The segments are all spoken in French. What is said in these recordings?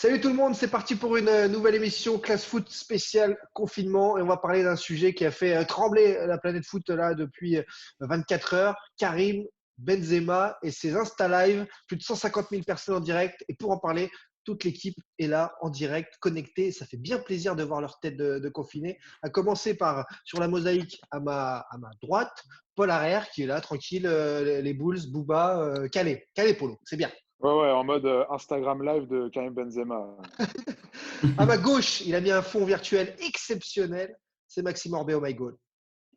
Salut tout le monde, c'est parti pour une nouvelle émission Class Foot spéciale confinement et on va parler d'un sujet qui a fait trembler la planète foot là depuis 24 heures. Karim Benzema et ses Insta Live, plus de 150 000 personnes en direct et pour en parler, toute l'équipe est là en direct, connectée. Ça fait bien plaisir de voir leur tête de confinés. À commencer par sur la mosaïque à ma droite, Paul Harrer qui est là tranquille, les Bulls, Booba, Calais Polo, c'est bien. Ouais, en mode Instagram live de Karim Benzema. À ma gauche, il a mis un fond virtuel exceptionnel. C'est Maxime Orbet, oh my god.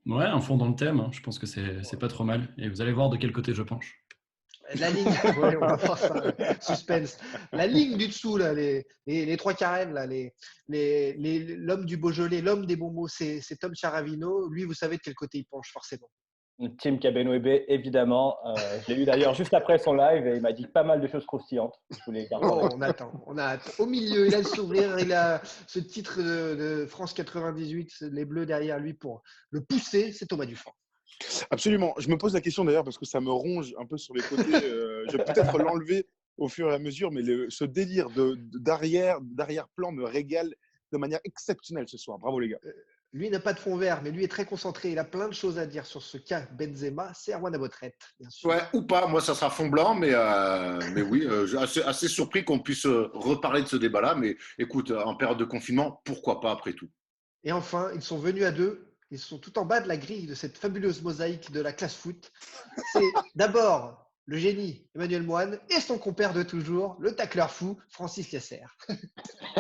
Ouais, un fond dans le thème, hein. Je pense que c'est pas trop mal. Et vous allez voir de quel côté je penche. La ligne, ouais, on va voir ça, suspense. La ligne du dessous, là, les trois carènes, là, l'homme du Beaujolais, l'homme des bons mots, c'est Tom Charavino. Lui, vous savez de quel côté il penche, forcément. Tim Kabenwebe, évidemment. Je l'ai eu d'ailleurs juste après son live et il m'a dit pas mal de choses croustillantes. Je voulais garder. Oh, on attend, on a hâte. Au milieu, il a le sourire, il a ce titre de France 98, les Bleus derrière lui pour le pousser, c'est Thomas Dufort. Absolument. Je me pose la question d'ailleurs parce que ça me ronge un peu sur les côtés. Je vais peut-être l'enlever au fur et à mesure, mais ce délire d'arrière-plan me régale de manière exceptionnelle ce soir. Bravo les gars. Lui n'a pas de fond vert, mais lui est très concentré. Il a plein de choses à dire sur ce cas Benzema. C'est Erwan Abotrette, bien sûr. Ouais, ou pas. Moi, ça sera fond blanc, mais oui, assez surpris qu'on puisse reparler de ce débat-là. Mais écoute, en période de confinement, pourquoi pas après tout? Et enfin, ils sont venus à deux. Ils sont tout en bas de la grille de cette fabuleuse mosaïque de la classe foot. C'est d'abord le génie Emmanuel Moine et son compère de toujours, le tacleur fou Francis Liasser.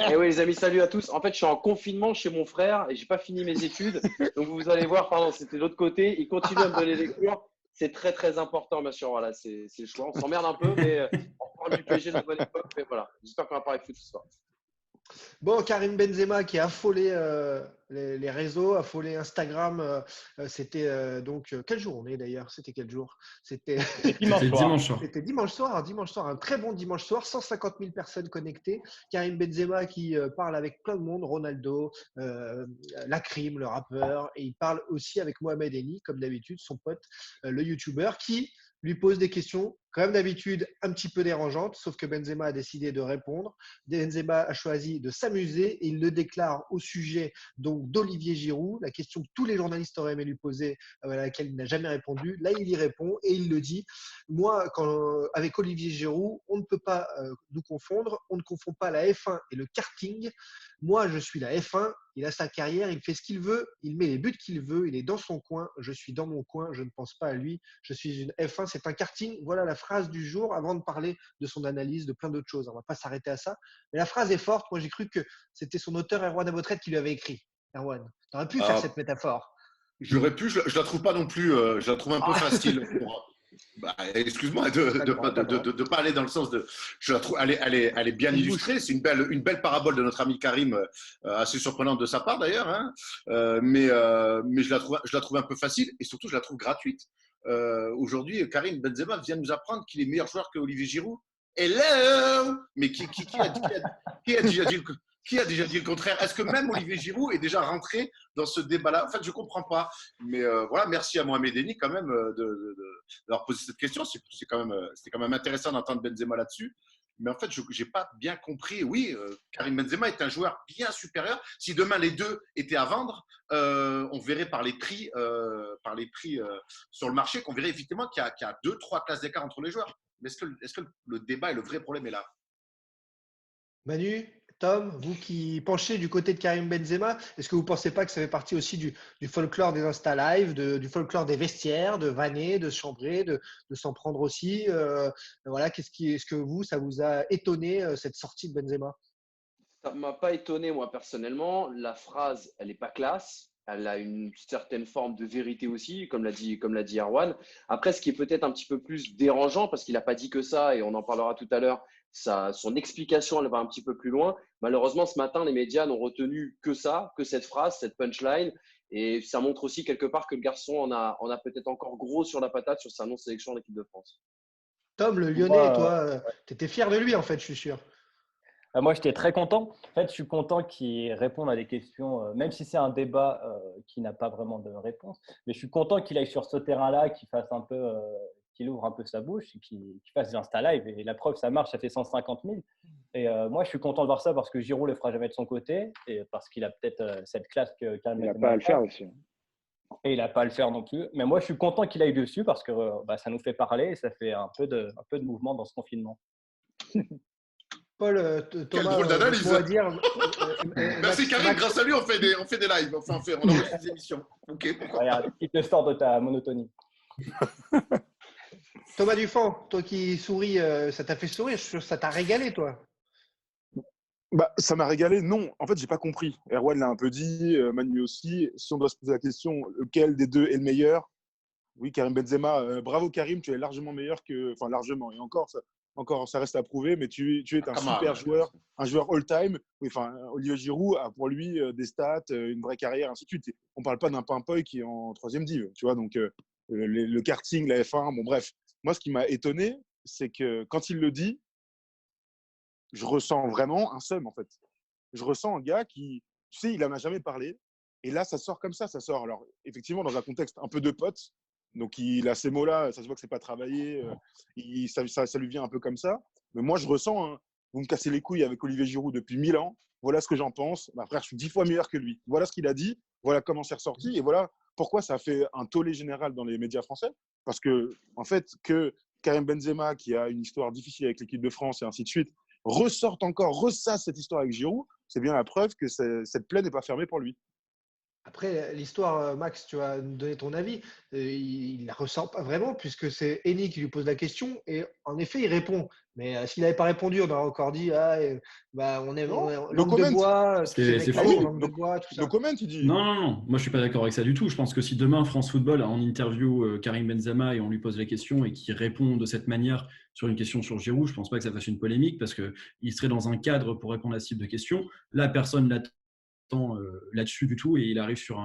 Et oui, les amis, salut à tous. En fait, je suis en confinement chez mon frère et j'ai pas fini mes études. Donc, vous allez voir, pardon, c'était de l'autre côté. Il continue à me donner des cours. C'est très, très important, bien sûr. Voilà, c'est le choix. On s'emmerde un peu, mais on parle du PSG de la bonne époque. Mais voilà, j'espère qu'on va parler de foot ce soir. Bon, Karim Benzema qui a affolé les réseaux, affolé Instagram. C'était donc quel jour on est d'ailleurs? C'était quel jour? C'était Dimanche soir. C'était dimanche soir, un très bon dimanche soir, 150 000 personnes connectées. Karim Benzema qui parle avec plein de monde, Ronaldo, Lakrim, le rappeur, et il parle aussi avec Mohamed Eni, comme d'habitude, son pote, le youtubeur, qui lui pose des questions, comme d'habitude, un petit peu dérangeantes, sauf que Benzema a décidé de répondre. Benzema a choisi de s'amuser et il le déclare au sujet donc d'Olivier Giroud, la question que tous les journalistes auraient aimé lui poser, à laquelle il n'a jamais répondu. Là, il y répond et il le dit. Moi, avec Olivier Giroud, on ne peut pas nous confondre. On ne confond pas la F1 et le karting. Moi, je suis la F1. Il a sa carrière, il fait ce qu'il veut, il met les buts qu'il veut, il est dans son coin, je suis dans mon coin, je ne pense pas à lui, je suis une F1, c'est un karting. Voilà la phrase du jour avant de parler de son analyse, de plein d'autres choses. On ne va pas s'arrêter à ça. Mais la phrase est forte. Moi, j'ai cru que c'était son auteur, Erwan Abotrette, qui lui avait écrit. Erwan, tu aurais pu faire cette métaphore. J'aurais pu, je la trouve pas non plus, je la trouve un peu facile. Excuse-moi de pas aller dans le sens de. Je la trouve, elle est bien illustrée. C'est une belle parabole de notre ami Karim, assez surprenante de sa part d'ailleurs. Hein. Mais je la trouve un peu facile et surtout je la trouve gratuite. Aujourd'hui, Karim Benzema vient nous apprendre qu'il est meilleur joueur que Olivier Giroud. Hello! Mais qui a déjà dit qui a déjà dit le contraire? Est-ce que même Olivier Giroud est déjà rentré dans ce débat-là? En fait, je ne comprends pas. Mais voilà, merci à Mohamed Eni quand même d'avoir posé cette question. C'était quand même intéressant d'entendre Benzema là-dessus. Mais en fait, je n'ai pas bien compris. Oui, Karim Benzema est un joueur bien supérieur. Si demain les deux étaient à vendre, on verrait par les prix sur le marché qu'on verrait effectivement qu'il y a 2-3 classes d'écart entre les joueurs. Mais est-ce que le débat et le vrai problème est là? Manu, Tom, vous qui penchez du côté de Karim Benzema, est-ce que vous ne pensez pas que ça fait partie aussi du folklore des Insta Live, du folklore des vestiaires, de vanner, de se chambrer, de s'en prendre aussi voilà, est-ce que ça vous a étonné cette sortie de Benzema? Ça ne m'a pas étonné, moi, personnellement. La phrase, elle n'est pas classe. Elle a une certaine forme de vérité aussi, comme l'a dit Erwan. Après, ce qui est peut-être un petit peu plus dérangeant, parce qu'il n'a pas dit que ça, et on en parlera tout à l'heure, son explication, elle va un petit peu plus loin. Malheureusement, ce matin, les médias n'ont retenu que ça, que cette phrase, cette punchline. Et ça montre aussi quelque part que le garçon en a peut-être encore gros sur la patate sur sa non-sélection en équipe de France. Tom, le Lyonnais, toi, tu étais fier de lui en fait, je suis sûr. Moi, j'étais très content. En fait, je suis content qu'il réponde à des questions, même si c'est un débat qui n'a pas vraiment de réponse. Mais je suis content qu'il aille sur ce terrain-là, qu'il fasse un peu, qu'il ouvre un peu sa bouche et qu'il fasse des Insta Live. Et la preuve, ça marche, ça fait 150 000. Et moi, je suis content de voir ça parce que Giroud ne le fera jamais de son côté et parce qu'il a peut-être cette classe que Karim Il n'a Benzema pas à le faire aussi. et il n'a pas à le faire non plus. Mais moi, je suis content qu'il aille dessus parce que ça nous fait parler et ça fait un peu de mouvement dans ce confinement. Paul, Quel Thomas, drôle d'analyse. mot à dire. Merci Karim, Max- grâce à lui, on fait des lives, enfin, on enregistre des émissions. Ok, pourquoi Regarde, il te sort de ta monotonie. Thomas Dufan, toi qui souris, ça t'a fait sourire, je suis sûr que ça t'a régalé, toi. Bah, ça m'a régalé. Non, en fait, j'ai pas compris. Erwan l'a un peu dit, Manu aussi. Si on doit se poser la question, lequel des deux est le meilleur? Oui, Karim Benzema. Bravo Karim, tu es largement meilleur que, enfin largement. Et encore, ça reste à prouver. Mais tu es un Come on, super ouais. joueur, un joueur all-time. Oui, enfin, Olivier Giroud a pour lui des stats, une vraie carrière, ainsi de suite. On parle pas d'un Pimpoy qui est en 3e div, tu vois. Donc le karting, la F1, bon bref. Moi, ce qui m'a étonné, c'est que quand il le dit, je ressens vraiment un seum, en fait. Je ressens un gars qui, tu sais, il n'en a jamais parlé. Et là, ça sort comme ça. Ça sort, alors, effectivement, dans un contexte un peu de pote. Donc, il a ces mots-là. Ça se voit que c'est pas travaillé. Ça lui vient un peu comme ça. Mais moi, je ressens, hein, vous me cassez les couilles avec Olivier Giroud depuis 1000 ans. Voilà ce que j'en pense. Bah, frère, je suis 10 fois meilleur que lui. Voilà ce qu'il a dit. Voilà comment c'est ressorti. Et voilà pourquoi ça a fait un tollé général dans les médias français. Parce que, en fait, que Karim Benzema, qui a une histoire difficile avec l'équipe de France et ainsi de suite, ressasse cette histoire avec Giroud, c'est bien la preuve que cette plaie n'est pas fermée pour lui. Après, l'histoire, Max, tu vas nous donner ton avis. Il ne la ressent pas vraiment puisque c'est Eni qui lui pose la question et en effet, il répond. Mais s'il n'avait pas répondu, on aurait encore dit on est No langue de comment. bois, tous ces C'est mecs-là faux. sont langue de bois, tout ça. No comment, tu dis. Non, moi je suis pas d'accord avec ça du tout. Je pense que si demain France Football a en interview Karim Benzema et on lui pose la question et qu'il répond de cette manière sur une question sur Giroud, je pense pas que ça fasse une polémique parce qu'il serait dans un cadre pour répondre à ce type de questions. Là, personne l'attend là-dessus du tout et il arrive sur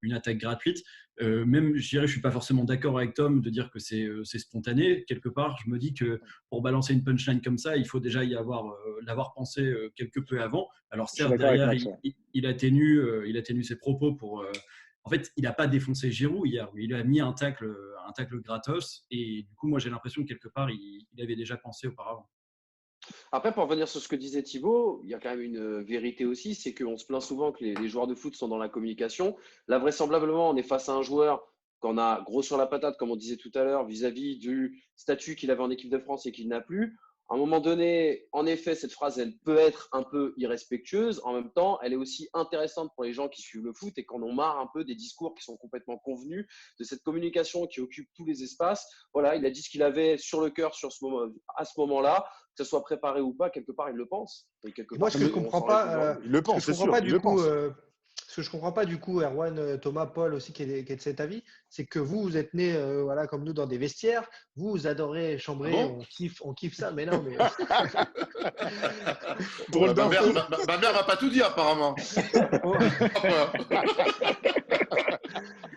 une attaque gratuite. Même, je dirais, je suis pas forcément d'accord avec Tom de dire que c'est spontané. Quelque part, je me dis que pour balancer une punchline comme ça, il faut déjà l'avoir pensé quelque peu avant. Alors certes, derrière, il atténue ses propos pour. En fait, il n'a pas défoncé Giroud hier. Il a mis un tacle gratos et du coup, moi, j'ai l'impression que quelque part, il avait déjà pensé auparavant. Après, pour revenir sur ce que disait Thibaut, il y a quand même une vérité aussi, c'est qu'on se plaint souvent que les joueurs de foot sont dans la communication. Là, vraisemblablement, on est face à un joueur qu'on a gros sur la patate, comme on disait tout à l'heure, vis-à-vis du statut qu'il avait en équipe de France et qu'il n'a plus. À un moment donné, en effet, cette phrase, elle peut être un peu irrespectueuse. En même temps, elle est aussi intéressante pour les gens qui suivent le foot et qui en ont marre un peu des discours qui sont complètement convenus, de cette communication qui occupe tous les espaces. Voilà, il a dit ce qu'il avait sur le cœur à ce moment-là, que ce soit préparé ou pas, quelque part, il le pense. Et Moi, ce que je comprends pas, il le pense, c'est sûr. Ce que je comprends pas du coup, Erwan, Thomas, Paul aussi qui est de cet avis, c'est que vous êtes nés voilà, comme nous dans des vestiaires, vous adorez chambrer, on kiffe ça, mais non, mais. Ma mère va pas tout dire apparemment.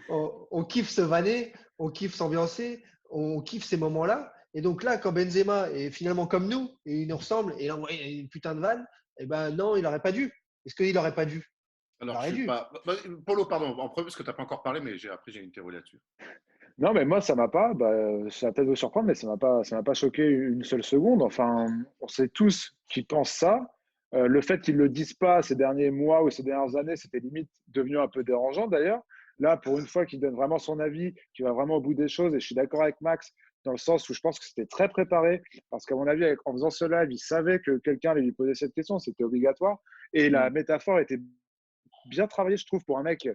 on kiffe se vanner, on kiffe s'ambiancer, on kiffe ces moments-là. Et donc là, quand Benzema est finalement comme nous, et il nous ressemble, et il envoie une putain de vanne, eh ben non, il n'aurait pas dû. Est-ce qu'il n'aurait pas dû? Alors, je suis pas. Polo, pardon, en premier, parce que tu n'as pas encore parlé, mais après, j'ai une théorie là-dessus. Non, mais moi, ça m'a pas. Ça va peut-être vous surprendre, mais ça m'a pas choqué une seule seconde. Enfin, on sait tous qu'ils pensent ça. Le fait qu'ils le disent pas ces derniers mois ou ces dernières années, c'était limite devenu un peu dérangeant d'ailleurs. Là, pour une fois qu'il donne vraiment son avis, qu'il va vraiment au bout des choses, et je suis d'accord avec Max dans le sens où je pense que c'était très préparé, parce qu'à mon avis, en faisant ce live, il savait que quelqu'un allait lui poser cette question, c'était obligatoire, et la métaphore était bien travaillé, je trouve, pour un mec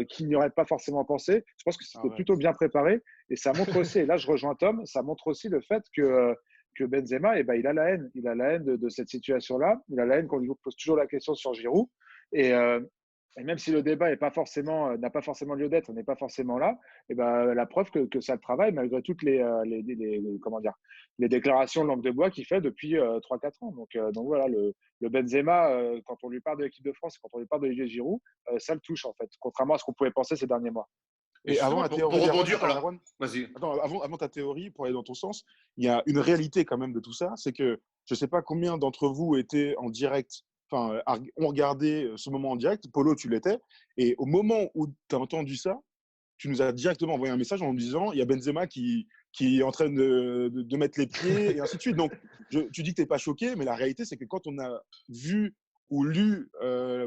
qui n'y aurait pas forcément pensé. Je pense que c'était plutôt bien préparé. Et ça montre aussi, et là je rejoins Tom, ça montre aussi le fait que Benzema, il a la haine. Il a la haine de cette situation-là. Il a la haine qu'on lui pose toujours la question sur Giroud. Et même si le débat n'a pas forcément lieu d'être, on n'est pas forcément là, et la preuve que ça le travaille, malgré toutes les déclarations de langue de bois qu'il fait depuis 3-4 ans. Donc voilà, le Benzema, quand on lui parle de l'équipe de France, quand on lui parle d'Olivier Giroud, ça le touche en fait, contrairement à ce qu'on pouvait penser ces derniers mois. Et avant la théorie, pour rebondir, alors, vas-y. Attends, avant ta théorie, pour aller dans ton sens, il y a une réalité quand même de tout ça, c'est que je ne sais pas combien d'entre vous étaient en direct, enfin, ont regardé ce moment en direct. Polo, tu l'étais. Et au moment où tu as entendu ça, tu nous as directement envoyé un message en nous disant il y a Benzema qui qui est en train de mettre les pieds et ainsi de suite. Donc, tu dis que tu n'es pas choqué, mais la réalité, c'est que quand on a vu ou lu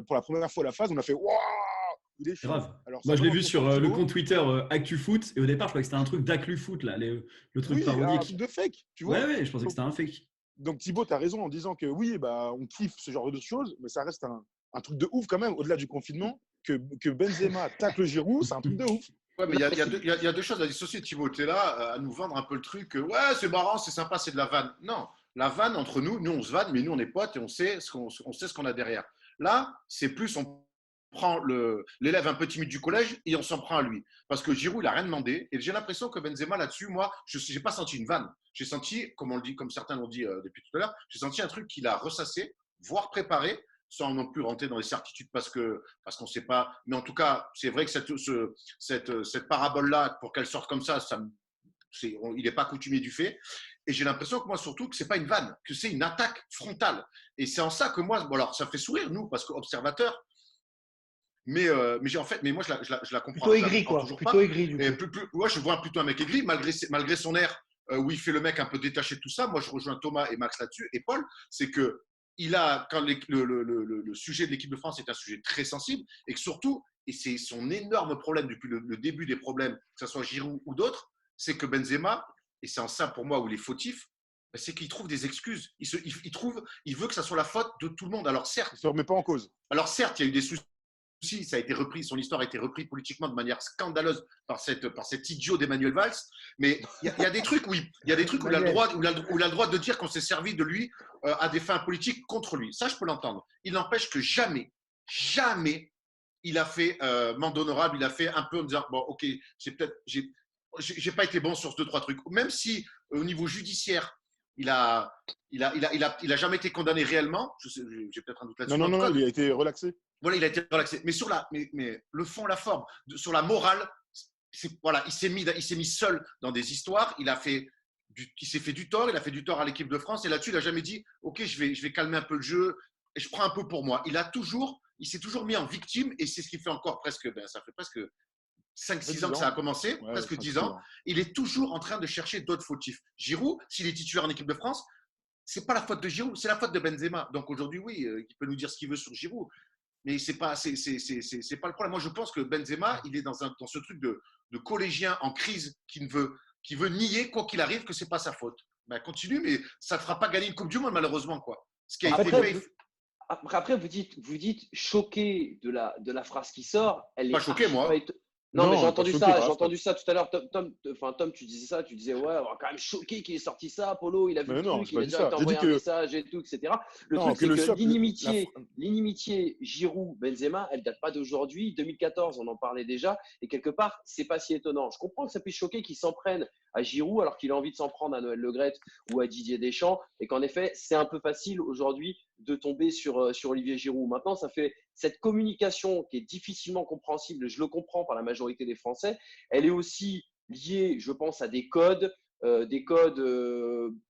pour la première fois la phase, on a fait « Waouh !» Il est chaud. Grave. Alors, Moi, je l'ai vu simplement, sur Thibaut, le compte Twitter ActuFoot et au départ, je croyais que c'était un truc d'AcluFoot, là, le truc oui, un parodique. truc de fake, tu vois. Ouais, je pensais que c'était un fake. Donc Thibaut, tu as raison en disant que oui, bah, on kiffe ce genre de choses, mais ça reste un truc de ouf quand même, au-delà du confinement, que Benzema tacle Giroud, c'est un truc de ouf. Ouais, mais il y a deux choses à dissocier. Thibaut, tu es là à nous vendre un peu le truc. Ouais, c'est marrant, c'est sympa, c'est de la vanne. Non, la vanne entre nous, on se vanne, mais nous, on est potes et on sait ce qu'on a derrière. Là, c'est plus, on prend l'élève un peu timide du collège et on s'en prend à lui. Parce que Giroud, il n'a rien demandé. Et j'ai l'impression que Benzema, là-dessus, moi, je n'ai pas senti une vanne. J'ai senti, comme on le dit, comme certains l'ont dit depuis tout à l'heure, j'ai senti un truc qu'il a ressassé, voire préparé, sans non plus rentrer dans les certitudes parce qu'on ne sait pas. Mais en tout cas, c'est vrai que cette parabole-là, pour qu'elle sorte comme ça, il n'est pas coutumier du fait. Et j'ai l'impression que moi, surtout, que ce n'est pas une vanne, que c'est une attaque frontale. Et c'est en ça que moi, bon, alors ça fait sourire, nous, parce qu'observateurs, mais moi, je la comprends. Plutôt aigri, quoi. Plutôt aigri, du coup. Ouais, je vois plutôt un mec aigri, malgré son air où il fait le mec un peu détaché de tout ça. Moi, je rejoins Thomas et Max là-dessus. Et Paul, c'est que quand le sujet de l'équipe de France est un sujet très sensible et que surtout, et c'est son énorme problème depuis le début des problèmes, que ce soit Giroud ou d'autres, c'est que Benzema, et c'est en ça pour moi où il est fautif, c'est qu'il trouve des excuses. Il veut que ça soit la faute de tout le monde. Alors certes, il ne se remet pas en cause. Alors certes, il y a eu des soucis. Ça a été repris, son histoire a été reprise politiquement de manière scandaleuse par cet idiot d'Emmanuel Valls. Mais il y a des trucs où il a le droit de dire qu'on s'est servi de lui à des fins politiques contre lui. Ça, je peux l'entendre. Il n'empêche que jamais il a fait mande honorable. Il a fait un peu en disant bon, ok, j'ai pas été bon sur ce 2-3 trucs. Même si au niveau judiciaire, il a jamais été condamné réellement. J'ai peut-être un doute là-dessus. Non, il a été relaxé. Voilà, il a été relaxé. Mais sur mais le fond, la forme, sur la morale, voilà, il s'est mis seul dans des histoires. Il s'est fait du tort. Il a fait du tort à l'équipe de France. Et là-dessus, il n'a jamais dit ok, je vais calmer un peu le jeu et je prends un peu pour moi. Il s'est toujours mis en victime et c'est ce qui fait encore ça fait presque 5-6 ans que ça a commencé, presque 10 ans. Il est toujours en train de chercher d'autres fautifs. Giroud, s'il est titulaire en équipe de France, c'est pas la faute de Giroud, c'est la faute de Benzema. Donc aujourd'hui, oui, il peut nous dire ce qu'il veut sur Giroud, mais c'est pas le problème. Moi, je pense que Benzema, il est dans ce truc de collégien en crise qui veut nier quoi qu'il arrive que c'est pas sa faute. Ben, continue, mais ça ne fera pas gagner une Coupe du Monde malheureusement, quoi. Ce qui a été fait. Après, vous dites choqué de la phrase qui sort. Elle pas est choqué, moi. Non, mais j'ai entendu ça tout à l'heure. Tom, tu disais ça, tu disais, ouais, on va quand même choqué qu'il ait sorti ça, Polo, il a vu le truc, il a déjà envoyé un message et tout, etc. Le truc, c'est que l'inimitié Giroud-Benzema, elle date pas d'aujourd'hui. 2014, on en parlait déjà, et quelque part, c'est pas si étonnant. Je comprends que ça puisse choquer qu'ils s'en prennent à Giroud alors qu'il a envie de s'en prendre à Noël Le Graët ou à Didier Deschamps, et qu'en effet, c'est un peu facile aujourd'hui de tomber sur Olivier Giroud. Maintenant, ça fait cette communication qui est difficilement compréhensible, je le comprends par la majorité des Français, elle est aussi liée, je pense, à des codes. Tu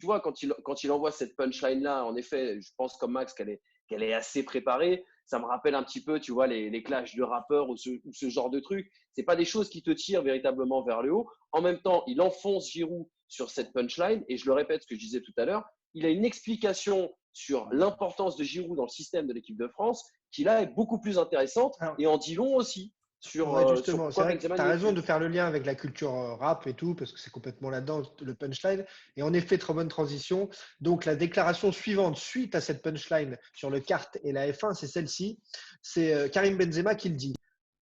vois, quand il envoie cette punchline-là, en effet, je pense comme Max qu'elle est assez préparée. Ça me rappelle un petit peu, tu vois, les clashs de rappeurs ou ce genre de trucs. Ce n'est pas des choses qui te tirent véritablement vers le haut. En même temps, il enfonce Giroud sur cette punchline. Et je le répète, ce que je disais tout à l'heure, il a une explication sur l'importance de Giroud dans le système de l'équipe de France qui, là, est beaucoup plus intéressante et en dit long aussi. Justement, c'est vrai que tu as raison de faire le lien avec la culture rap et tout, parce que c'est complètement là-dedans, le punchline. Et en effet, très bonne transition. Donc, la déclaration suivante, suite à cette punchline sur le kart et la F1, c'est celle-ci. C'est Karim Benzema qui le dit.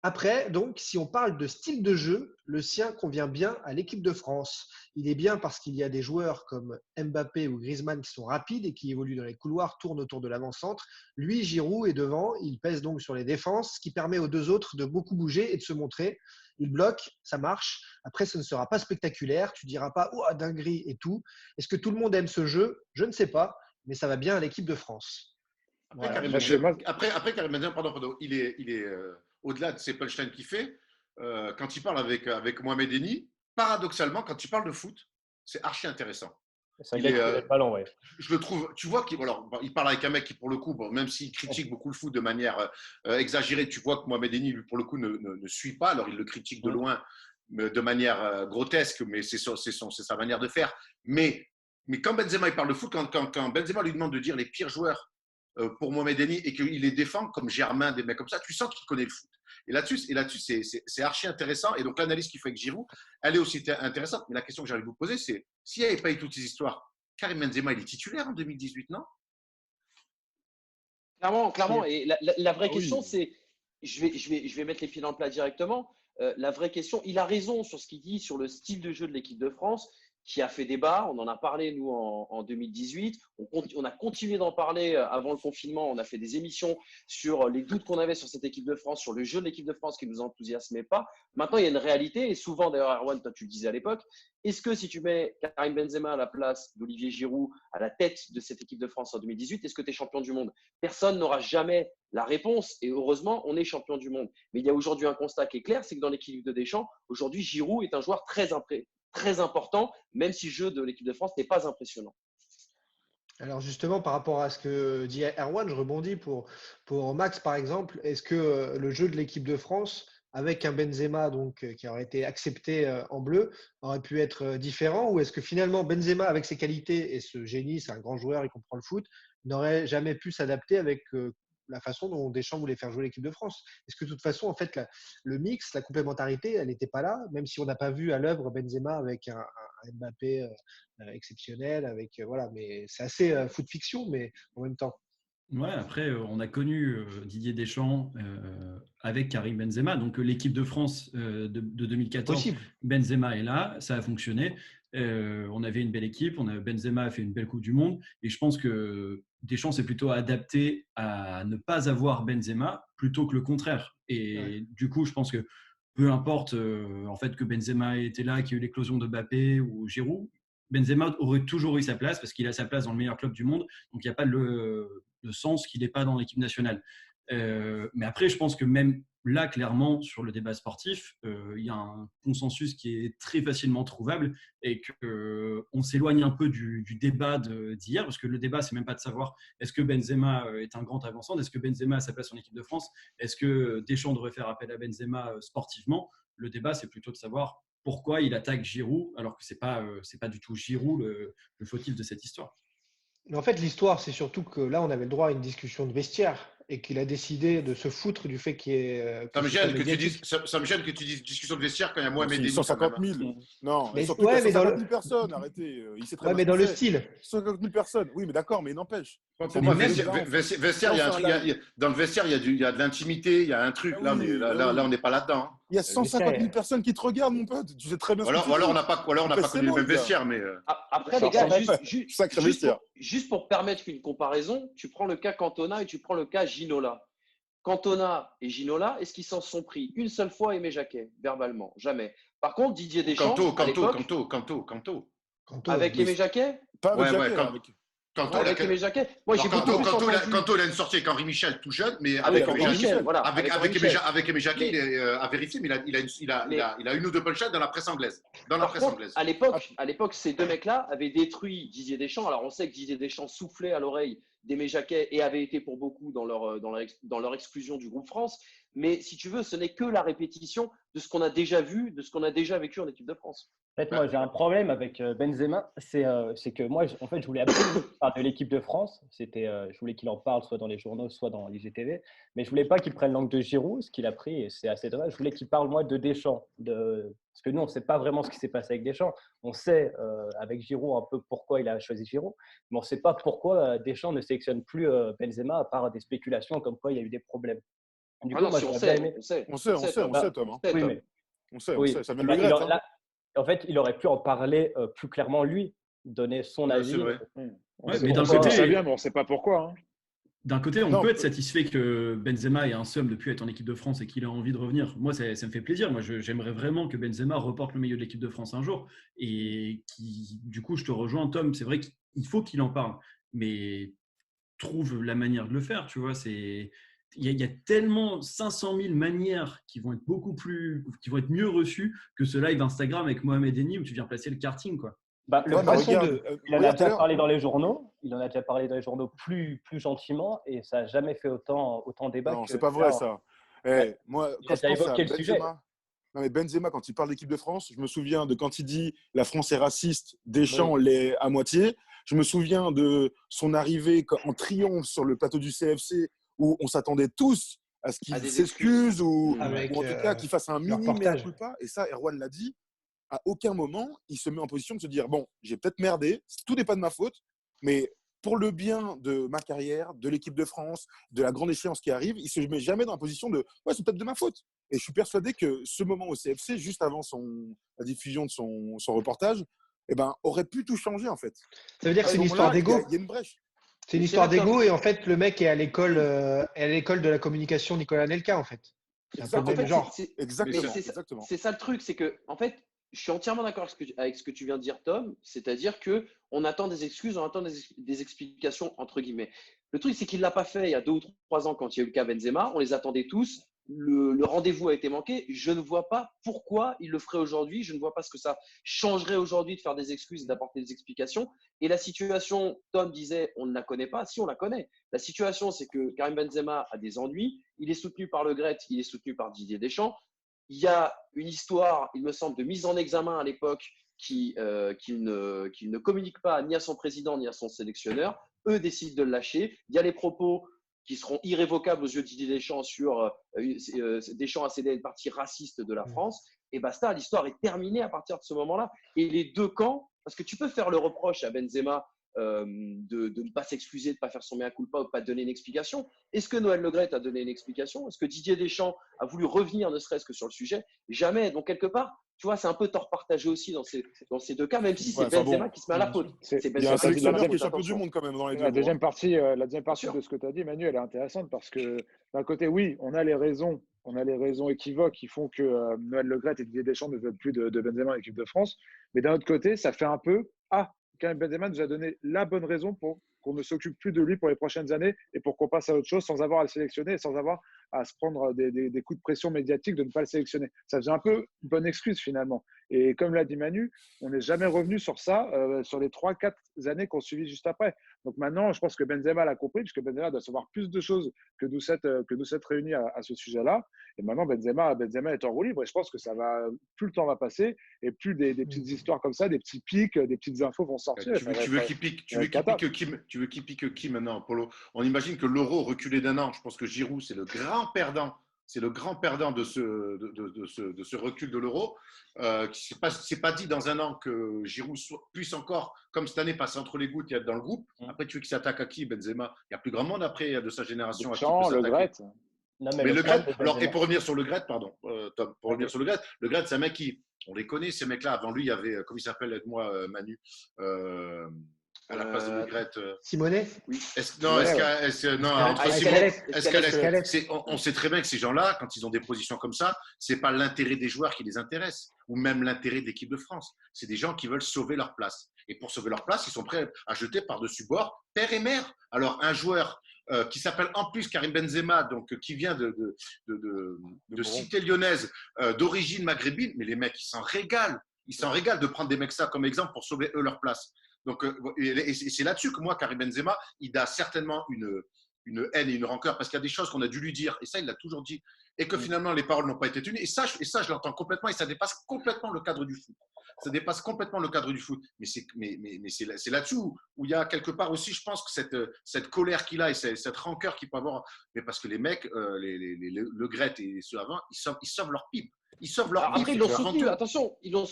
Après, donc, si on parle de style de jeu, le sien convient bien à l'équipe de France. Il est bien parce qu'il y a des joueurs comme Mbappé ou Griezmann qui sont rapides et qui évoluent dans les couloirs, tournent autour de l'avant-centre. Lui, Giroud est devant, il pèse donc sur les défenses, ce qui permet aux deux autres de beaucoup bouger et de se montrer. Il bloque, ça marche. Après, ce ne sera pas spectaculaire. Tu ne diras pas « Oh, dinguerie » et tout. Est-ce que tout le monde aime ce jeu ? Je ne sais pas, mais ça va bien à l'équipe de France. Après, Karim Benzema, pardon, il est au-delà de ces punchlines qu'il fait, quand il parle avec Mohamed Eni, paradoxalement, quand il parle de foot, c'est archi intéressant. C'est un gars qui connaît le ballon, ouais. Je le trouve, tu vois, il parle avec un mec qui, pour le coup, même s'il critique beaucoup le foot de manière exagérée, tu vois que Mohamed Eni, lui, pour le coup, ne suit pas, alors il le critique de loin. de manière grotesque, mais c'est sa manière de faire. Mais quand Benzema il parle de foot, quand Benzema lui demande de dire les pires joueurs pour Mohamed Eni et qu'il les défend comme Germain, des mecs comme ça, tu sens qu'il connaît le foot. Et là-dessus, c'est archi intéressant. Et donc, l'analyse qu'il fait avec Giroud, elle est aussi intéressante. Mais la question que j'ai envie de vous poser, c'est s'il n'y avait pas eu toutes ces histoires, Karim Benzema, il est titulaire en 2018, non? Clairement. Et la vraie Ah question, oui. c'est, je vais mettre les pieds dans le plat directement. La vraie question, il a raison sur ce qu'il dit sur le style de jeu de l'équipe de France, qui a fait débat. On en a parlé, nous, en 2018. On a continué d'en parler avant le confinement. On a fait des émissions sur les doutes qu'on avait sur cette équipe de France, sur le jeu de l'équipe de France qui ne nous enthousiasmait pas. Maintenant, il y a une réalité. Et souvent, d'ailleurs, Erwan, toi, tu le disais à l'époque, est-ce que si tu mets Karim Benzema à la place d'Olivier Giroud à la tête de cette équipe de France en 2018, est-ce que tu es champion du monde? Personne n'aura jamais la réponse. Et heureusement, on est champion du monde. Mais il y a aujourd'hui un constat qui est clair, c'est que dans l'équipe de Deschamps, aujourd'hui, Giroud est un joueur très important, même si le jeu de l'équipe de France n'est pas impressionnant. Alors justement, par rapport à ce que dit Erwan, je rebondis pour Max, par exemple. Est-ce que le jeu de l'équipe de France, avec un Benzema donc, qui aurait été accepté en bleu, aurait pu être différent? Ou est-ce que finalement, Benzema, avec ses qualités et ce génie, c'est un grand joueur, il comprend le foot, n'aurait jamais pu s'adapter avec la façon dont Deschamps voulait faire jouer l'équipe de France? Est-ce que de toute façon, en fait, le mix, la complémentarité, elle n'était pas là, même si on n'a pas vu à l'œuvre Benzema avec un Mbappé exceptionnel, avec voilà, mais c'est assez foot fiction, mais en même temps. Ouais, après, on a connu Didier Deschamps avec Karim Benzema. Donc, l'équipe de France de 2014, Possible. Benzema est là, ça a fonctionné. On avait une belle équipe, Benzema a fait une belle Coupe du Monde. Et je pense que Deschamps s'est plutôt adapté à ne pas avoir Benzema plutôt que le contraire. Et Ouais. du coup, je pense que peu importe en fait que Benzema était là, qu'il y ait eu l'éclosion de Mbappé ou Giroud, Benzema aurait toujours eu sa place parce qu'il a sa place dans le meilleur club du monde. Donc, il n'y a pas de sens qu'il n'est pas dans l'équipe nationale. Mais après, je pense que même là, clairement, sur le débat sportif, il y a un consensus qui est très facilement trouvable et qu'on s'éloigne un peu du débat d'hier, parce que le débat, c'est même pas de savoir est-ce que Benzema est un grand avançant, est-ce que Benzema a sa place en équipe de France, est-ce que Deschamps devrait faire appel à Benzema sportivement. Le débat, c'est plutôt de savoir pourquoi il attaque Giroud, alors que c'est pas du tout Giroud le fautif de cette histoire. Mais en fait, l'histoire, c'est surtout que là, on avait le droit à une discussion de vestiaire et qu'il a décidé de se foutre du fait qu'il y ait. Ça me ce soit gêne que tu dises, médiatique. ça me gêne que tu dises discussion de vestiaire quand il y a Mohamed C'est Eni. 150 000. Non, Mais, surtout qu'il y ouais, a mais 150 000 personnes. Arrêtez. Il sait très ouais, bien mais ce dans qu'il le fait. style. 150 000 personnes. Oui, mais d'accord, mais il n'empêche. Pour Mais moi, même- vestiaire, il y a un truc, dans le vestiaire, il y a de l'intimité, il y a un truc. Ah Là, oui, on n'est pas là-dedans. Hein. Il y a 150 000 personnes qui te regardent, mon pote. Tu sais très bien ce que tu Ou alors fais. on n'a pas connu le même vestiaire, mais Après, Ça les gars, ressemble Sacré vestiaire. juste pour permettre une comparaison, tu prends le cas Cantona et tu prends le cas Ginola. Cantona et Ginola, est-ce qu'ils s'en sont pris une seule fois Aimé Jacquet, verbalement? Jamais. Par contre, Didier Deschamps, à l'époque, Kanto, avec mais- Aimé Jacquet, Pas avec Ouais, Jacquet, ouais, là, avec. avec Aimé Jacquet, moi j'ai beaucoup plus entendu Kanto, il a une sortie avec Henri Michel tout jeune, mais avec Henri Henri Michel. Michel, voilà. avec Henri Michel. Aimé Jacquet, à vérifier, mais il a une ou deux punchlines dans la presse anglaise. Par contre, à l'époque, ces deux mecs-là avaient détruit Didier Deschamps. Alors, on sait que Didier Deschamps soufflait à l'oreille d'Aimé Jacquet et avait été pour beaucoup dans leur exclusion du groupe France. Mais si tu veux, ce n'est que la répétition de ce qu'on a déjà vu, de ce qu'on a déjà vécu en équipe de France. En fait, moi, j'ai un problème avec Benzema, c'est que moi, en fait, je voulais absolument parler de l'équipe de France. Je voulais qu'il en parle soit dans les journaux, soit dans l'IGTV. Mais je voulais pas qu'il prenne l'angle de Giroud, ce qu'il a pris, et c'est assez dommage. Je voulais qu'il parle, moi, de Deschamps. Parce que nous, on ne sait pas vraiment ce qui s'est passé avec Deschamps. On sait, avec Giroud, un peu pourquoi il a choisi Giroud. Mais on ne sait pas pourquoi Deschamps ne sélectionne plus Benzema, à part des spéculations comme quoi il y a eu des problèmes. Du coup, moi, si, on j'aurais bien sait, aimé. On sait, Tom. Oui, mais On sait, oui. ça vient de Bah, le grec. là, en fait, il aurait pu en parler plus clairement lui, donner son Ouais, avis. c'est vrai. Ouais, mais d'un On sait côté, très bien, mais on ne sait pas pourquoi. Hein. D'un côté, on Non, peut être satisfait que Benzema ait un somme de plus être en équipe de France et qu'il ait envie de revenir. Moi, ça me fait plaisir. Moi, j'aimerais vraiment que Benzema reporte le milieu de l'équipe de France un jour. Et du coup, je te rejoins, Tom. C'est vrai qu'il faut qu'il en parle. Mais trouve la manière de le faire. Tu vois, il y a tellement 500 000 manières qui vont être mieux reçues que ce live Instagram avec Mohamed Eni où tu viens placer le karting, quoi. Bah, le Ouais, mais façon regarde, de, il en a regarde tout à déjà l'heure. parlé dans les journaux. Il en a déjà parlé dans les journaux plus gentiment et ça n'a jamais fait autant débat. Non, que c'est pas vrai là. ça. Ouais. Moi, Il quand a je déjà pense à évoqué le sujet. Benzema, Non, mais Benzema, quand il parle d'équipe de France, je me souviens de quand il dit la France est raciste, Deschamps l'est à moitié. Je me souviens de son arrivée en triomphe sur le plateau du CFC où on s'attendait tous à ce qu'il s'excuse ou en tout cas qu'il fasse un mini mea culpa. Et ça, Erwan l'a dit, à aucun moment, il se met en position de se dire bon, j'ai peut-être merdé, tout n'est pas de ma faute, mais pour le bien de ma carrière, de l'équipe de France, de la grande échéance qui arrive, il ne se met jamais dans la position de ouais, c'est peut-être de ma faute. Et je suis persuadé que ce moment au CFC, juste avant la diffusion de son reportage, eh ben, aurait pu tout changer en fait. Ça veut dire que c'est une histoire d'ego. Il y a une brèche. C'est une histoire d'ego et en fait, le mec est à l'école de la communication Nicolas Anelka en fait. C'est un peu le même genre. Exactement. C'est ça le truc, c'est que en fait, je suis entièrement d'accord avec ce que tu viens de dire, Tom. C'est-à-dire que on attend des excuses, on attend des explications entre guillemets. Le truc, c'est qu'il l'a pas fait il y a 2 ou 3 ans quand il y a eu le cas Benzema. On les attendait tous. Le rendez-vous a été manqué. Je ne vois pas pourquoi il le ferait aujourd'hui. Je ne vois pas ce que ça changerait aujourd'hui de faire des excuses et d'apporter des explications. Et la situation, Tom disait, on ne la connaît pas. Si, on la connaît. La situation, c'est que Karim Benzema a des ennuis. Il est soutenu par Le Gret, il est soutenu par Didier Deschamps. Il y a une histoire, il me semble, de mise en examen à l'époque qu'il ne communique pas ni à son président ni à son sélectionneur. Eux décident de le lâcher. Il y a les propos qui seront irrévocables aux yeux de Didier Deschamps sur Deschamps a cédé à une partie raciste de la France. Et basta, l'histoire est terminée à partir de ce moment-là. Et les deux camps, parce que tu peux faire le reproche à Benzema de ne pas s'excuser, de ne pas faire son mea culpa ou de ne pas donner une explication. Est-ce que Noël Le Gret a donné une explication? Est-ce que Didier Deschamps a voulu revenir ne serait-ce que sur le sujet? Jamais. Donc, quelque part, tu vois, c'est un peu tort partagé aussi dans ces deux cas, même si c'est Benzema qui se met à la faute. Il y a un sélectionneur qui est champion du monde quand même dans les deux. La deuxième partie de ce que tu as dit, Manu, elle est intéressante parce que d'un côté, oui, on a les raisons équivoques qui font que Noël Le Gret et Didier Deschamps ne veulent plus de Benzema en équipe de France. Mais d'un autre côté, ça fait un peu Karim Benzema nous a donné la bonne raison pour qu'on ne s'occupe plus de lui pour les prochaines années et pour qu'on passe à autre chose sans avoir à le sélectionner et sans avoir à se prendre des coups de pression médiatique de ne pas le sélectionner. Ça faisait un peu une bonne excuse finalement. Et comme l'a dit Manu, on n'est jamais revenu sur ça sur les 3-4 années qu'on suivit juste après. Donc maintenant, je pense que Benzema l'a compris, puisque Benzema doit savoir plus de choses que nous sept réunis à ce sujet-là. Et maintenant, Benzema est en roue libre. Et je pense que plus le temps va passer, et plus des petites histoires comme ça, des petits pics, des petites infos vont sortir. Tu veux qu'il pique qui maintenant, Polo? On imagine que l'euro reculé d'1 an. Je pense que Giroud, c'est le grand perdant. C'est le grand perdant de ce recul de l'euro. C'est pas dit dans 1 an que Giroud puisse encore, comme cette année, passer entre les gouttes et être dans le groupe. Après, tu veux qu'il s'attaque à qui, Benzema? Il n'y a plus grand monde après de sa génération. Le Gret. Mais Le Gret, alors, et pour revenir sur Le Gret, pardon, Tom, Le Gret, c'est un mec on les connaît, ces mecs-là. Avant lui, il y avait, comment il s'appelle, aide-moi, Manu, à la place de Le Gret. Simonet? Oui. On sait très bien que ces gens-là, quand ils ont des positions comme ça, c'est pas l'intérêt des joueurs qui les intéresse, ou même l'intérêt de l'équipe de France. C'est des gens qui veulent sauver leur place. Et pour sauver leur place, ils sont prêts à jeter par-dessus bord père et mère. Alors, un joueur qui s'appelle en plus Karim Benzema, donc qui vient de cité lyonnaise, d'origine maghrébine, mais les mecs, ils s'en régalent. Ils s'en régalent de prendre des mecs ça comme exemple pour sauver eux leur place. Donc, et c'est là-dessus que moi, Karim Benzema, il a certainement une haine et une rancœur parce qu'il y a des choses qu'on a dû lui dire, et ça, il l'a toujours dit, et que finalement, les paroles n'ont pas été tenues. Et ça, je l'entends complètement, et ça dépasse complètement le cadre du foot. Ça dépasse complètement le cadre du foot. Mais c'est là-dessus où il y a quelque part aussi, je pense, que cette colère qu'il a et cette rancœur qu'il peut avoir. Mais parce que les mecs, Le Gret et ceux avant, ils sauvent leur pipe. Ils sauvent leur pipe. Après, ils l'ont soutenu, attention, ils l'ont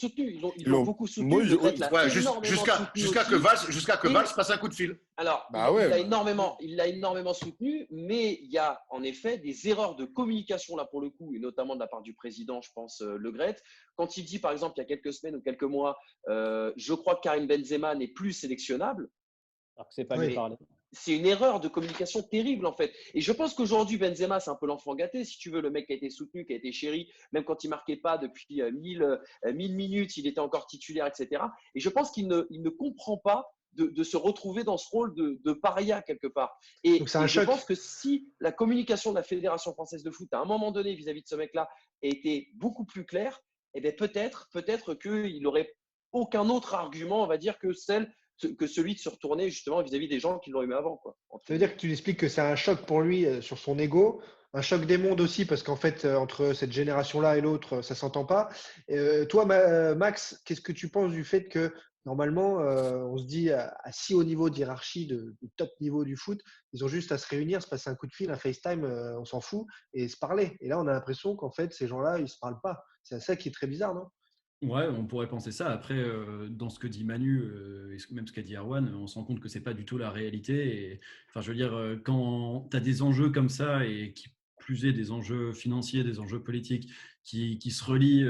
beaucoup soutenu. Jusqu'à que Valls passe un coup de fil. Alors, il l'a énormément soutenu, mais il y a en effet des erreurs de communication là pour le coup, et notamment de la part du président, je pense, Le Gret. Quand il dit, par exemple, il y a quelques semaines ou quelques mois, je crois que Karim Benzema n'est plus sélectionnable. Alors que c'est pas lui parler. C'est une erreur de communication terrible en fait. Et je pense qu'aujourd'hui, Benzema, c'est un peu l'enfant gâté. Si tu veux, le mec qui a été soutenu, qui a été chéri, même quand il marquait pas depuis 1000 minutes, il était encore titulaire, etc. Et je pense qu'il ne comprend pas de se retrouver dans ce rôle de paria quelque part. Et je pense que si la communication de la Fédération française de foot, à un moment donné, vis-à-vis de ce mec-là, était beaucoup plus claire, eh bien peut-être qu'il n'aurait aucun autre argument, on va dire, que celui de se retourner justement vis-à-vis des gens qui l'ont aimé avant. Quoi. Ça veut dire que tu expliques que c'est un choc pour lui sur son ego un choc des mondes aussi, parce qu'en fait, entre cette génération-là et l'autre, ça ne s'entend pas. Toi, Max, qu'est-ce que tu penses du fait que normalement, on se dit à si haut niveau de hiérarchie, de top niveau du foot, ils ont juste à se réunir, se passer un coup de fil, un FaceTime, on s'en fout, et se parler. Et là, on a l'impression qu'en fait, ces gens-là, ils ne se parlent pas. C'est ça qui est très bizarre, non? Ouais, on pourrait penser ça. Après, dans ce que dit Manu, et même ce qu'a dit Erwan, on se rend compte que c'est pas du tout la réalité. Et, enfin, je veux dire, quand tu as des enjeux comme ça, et qui plus est des enjeux financiers, des enjeux politiques, qui se relient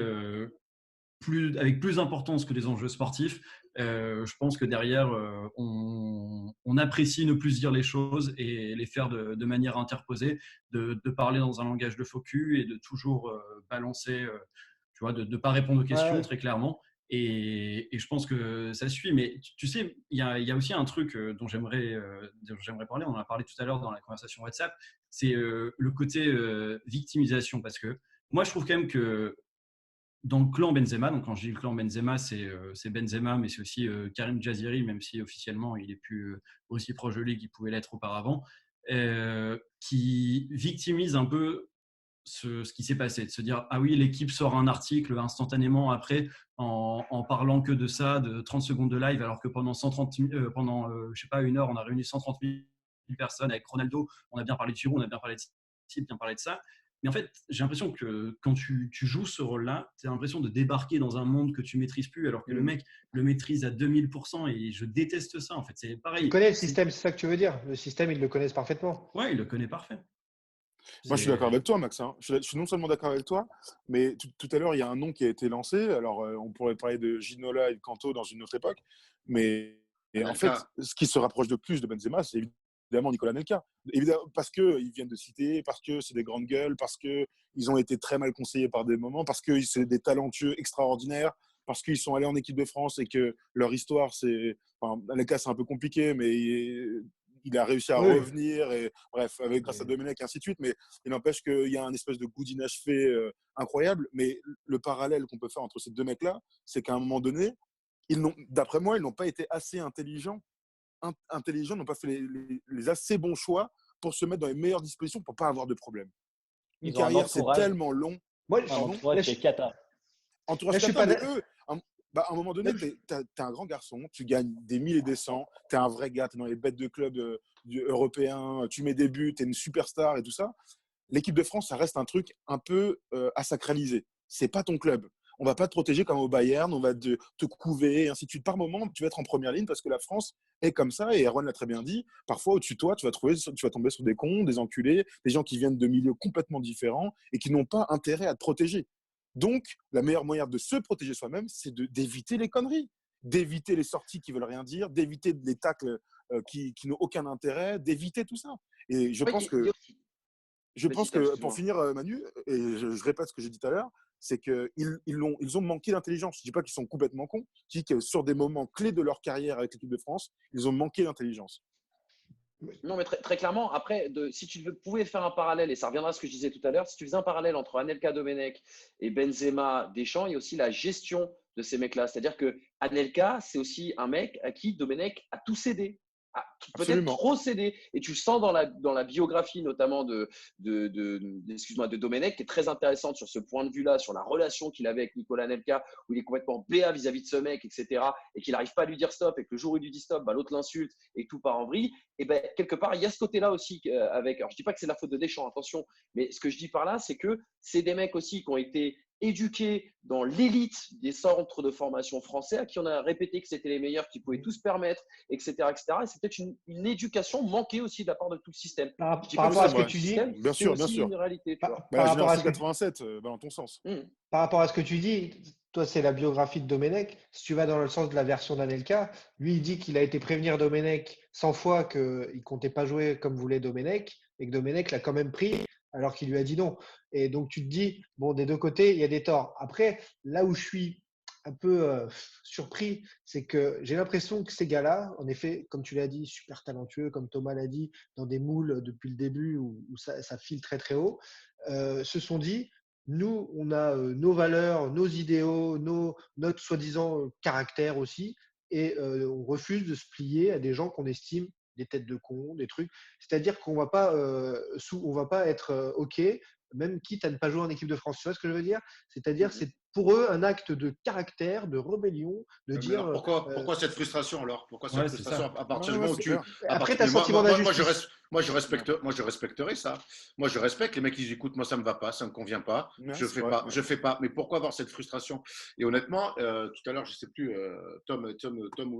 avec plus d'importance que les enjeux sportifs, je pense que derrière, on apprécie ne plus dire les choses et les faire de manière interposée, de parler dans un langage de faux cul et de toujours balancer, tu vois, de ne pas répondre aux questions Ouais, très clairement. Et je pense que ça suit. Mais tu sais, il y a aussi un truc dont j'aimerais parler. On en a parlé tout à l'heure dans la conversation WhatsApp. C'est le côté victimisation. Parce que moi, je trouve quand même que dans le clan Benzema, donc quand je dis le clan Benzema, c'est Benzema, mais c'est aussi Karim Jaziri, même si officiellement il est plus aussi proche de lui qu'il pouvait l'être auparavant, qui victimise un peu ce qui s'est passé, de se dire ah oui, l'équipe sort un article instantanément après en parlant que de ça, de 30 secondes de live, alors que pendant 130 pendant je sais pas, une heure, on a réuni 130 000 personnes avec Ronaldo, on a bien parlé de Giroud, on a bien parlé de ci, bien parlé de ça. Mais en fait, j'ai l'impression que quand tu joues ce rôle-là, tu as l'impression de débarquer dans un monde que tu maîtrises plus, alors que le mec le maîtrise à 2000%, et je déteste ça. En fait, c'est il pareil. connaît le système, c'est ça que tu veux dire. Le système, ils le connaissent parfaitement. Ouais, il le connaît parfait. Moi, je suis d'accord C'est avec toi, Max, hein. Je suis non seulement d'accord avec toi, mais tout à l'heure, il y a un nom qui a été lancé. Alors, on pourrait parler de Ginola et de Kanto dans une autre époque. Mais et en fait, Anelka. ce qui se rapproche de plus de Benzema, c'est évidemment Nicolas Anelka. Évidemment, parce qu'ils viennent de citer, parce que c'est des grandes gueules, parce qu'ils ont été très mal conseillés par des moments, parce que c'est des talentueux extraordinaires, parce qu'ils sont allés en équipe de France et que leur histoire, c'est. Enfin, Anelka, c'est un peu compliqué, mais il a réussi à Oui. revenir, et bref, grâce à Mais Domenech et ainsi de suite. Mais il n'empêche qu'il y a un espèce de goût d'inachevé incroyable. Mais le parallèle qu'on peut faire entre ces deux mecs-là, c'est qu'à un moment donné, d'après moi, ils n'ont pas été assez intelligents, n'ont pas fait les assez bons choix pour se mettre dans les meilleures dispositions pour pas avoir de problème. Une Ils ont un carrière, c'est entourage, tellement long. moi, un Pardon? là, entourage qui est cata. là, Entourage je suis cata, pas. mais eux, à un moment donné, Là, tu es un grand garçon, tu gagnes des milliers et des cents, tu es un vrai gars, tu es dans les bêtes de club européens, tu mets des buts, tu es une superstar et tout ça. L'équipe de France, ça reste un truc un peu à sacraliser. C'est pas ton club. On va pas te protéger comme au Bayern, on va te couver, et ainsi de suite. Par moment, tu vas être en première ligne parce que la France est comme ça, et Erwan l'a très bien dit. Parfois, au-dessus de toi, tu vas tomber sur des cons, des enculés, des gens qui viennent de milieux complètement différents et qui n'ont pas intérêt à te protéger. Donc, la meilleure moyen de se protéger soi-même, c'est d'éviter les conneries, d'éviter les sorties qui veulent rien dire, d'éviter les tacles qui n'ont aucun intérêt, d'éviter tout ça. Et je Ouais, pense il y a que aussi. je Vas-y, pense Tom, que pour excuse-moi. finir, Manu, et je répète ce que j'ai dit tout à l'heure, c'est qu'ils ont manqué d'intelligence. Je ne dis pas qu'ils sont complètement cons, je dis que sur des moments clés de leur carrière avec l'équipe de France, ils ont manqué d'intelligence. Non, mais très, très clairement, après, si tu pouvais faire un parallèle, et ça reviendra à ce que je disais tout à l'heure, si tu faisais un parallèle entre Anelka Domenech et Benzema Deschamps, il y a aussi la gestion de ces mecs-là. C'est-à-dire que Anelka, c'est aussi un mec à qui Domenech a tout cédé, a peut-être Absolument. trop cédé. Et tu le sens dans la biographie, notamment excuse-moi, de Domenech, qui est très intéressante sur ce point de vue-là, sur la relation qu'il avait avec Nicolas Anelka, où il est complètement béat vis-à-vis de ce mec, etc. Et qu'il n'arrive pas à lui dire stop, et que le jour où il lui dit stop, bah, l'autre l'insulte, et que tout part en vrille. Et ben, quelque part, il y a ce côté-là aussi avec. Alors, je dis pas que c'est la faute de Deschamps, attention, mais ce que je dis par là, c'est que c'est des mecs aussi qui ont été éduqués dans l'élite des centres de formation français, à qui on a répété que c'était les meilleurs, qui pouvaient tout se permettre, etc., etc. Et c'est peut-être une éducation manquée aussi de la part de tout le système. Je dis par pas Oui, que rapport c'est c'est à la ce que faute vrai. du tu dis, système, Bien c'est sûr, bien aussi sûr. une réalité, tu vois. Bah, la par rapport à génération ce que 87, va dans ton sens. par rapport à ce que tu dis, toi, c'est la biographie de Domenech. Si tu vas dans le sens de la version d'Anelka, lui, il dit qu'il a été prévenir Domenech 100 fois qu'il ne comptait pas jouer comme voulait Domenech et que Domenech l'a quand même pris alors qu'il lui a dit non. Et donc, tu te dis, bon, des deux côtés, il y a des torts. Après, là où je suis un peu surpris, c'est que j'ai l'impression que ces gars-là, en effet, comme tu l'as dit, super talentueux, comme Thomas l'a dit, dans des moules depuis le début où ça file très très haut, se sont dit, nous, on a nos valeurs, nos idéaux, notre soi-disant caractère aussi, et on refuse de se plier à des gens qu'on estime des têtes de con, des trucs. C'est-à-dire qu'on va pas, on va pas être OK, même quitte à ne pas jouer en équipe de France. Tu vois ce que je veux dire? C'est-à-dire, c'est pour eux un acte de caractère, de rébellion, de Mais dire. alors pourquoi cette frustration alors? Pourquoi cette Ouais, c'est frustration ça. à partir Ouais, du ouais, moment où c'est tu. clair. Après, tu as le sentiment d'injustice. Moi, je respecterai ça. Moi, je respecte les mecs qui disent écoute, moi, ça me va pas, ça me convient pas, Ouais, je c'est fais vrai, pas, ouais. je fais pas. Mais pourquoi avoir cette frustration? Et honnêtement, tout à l'heure, je sais plus, Tom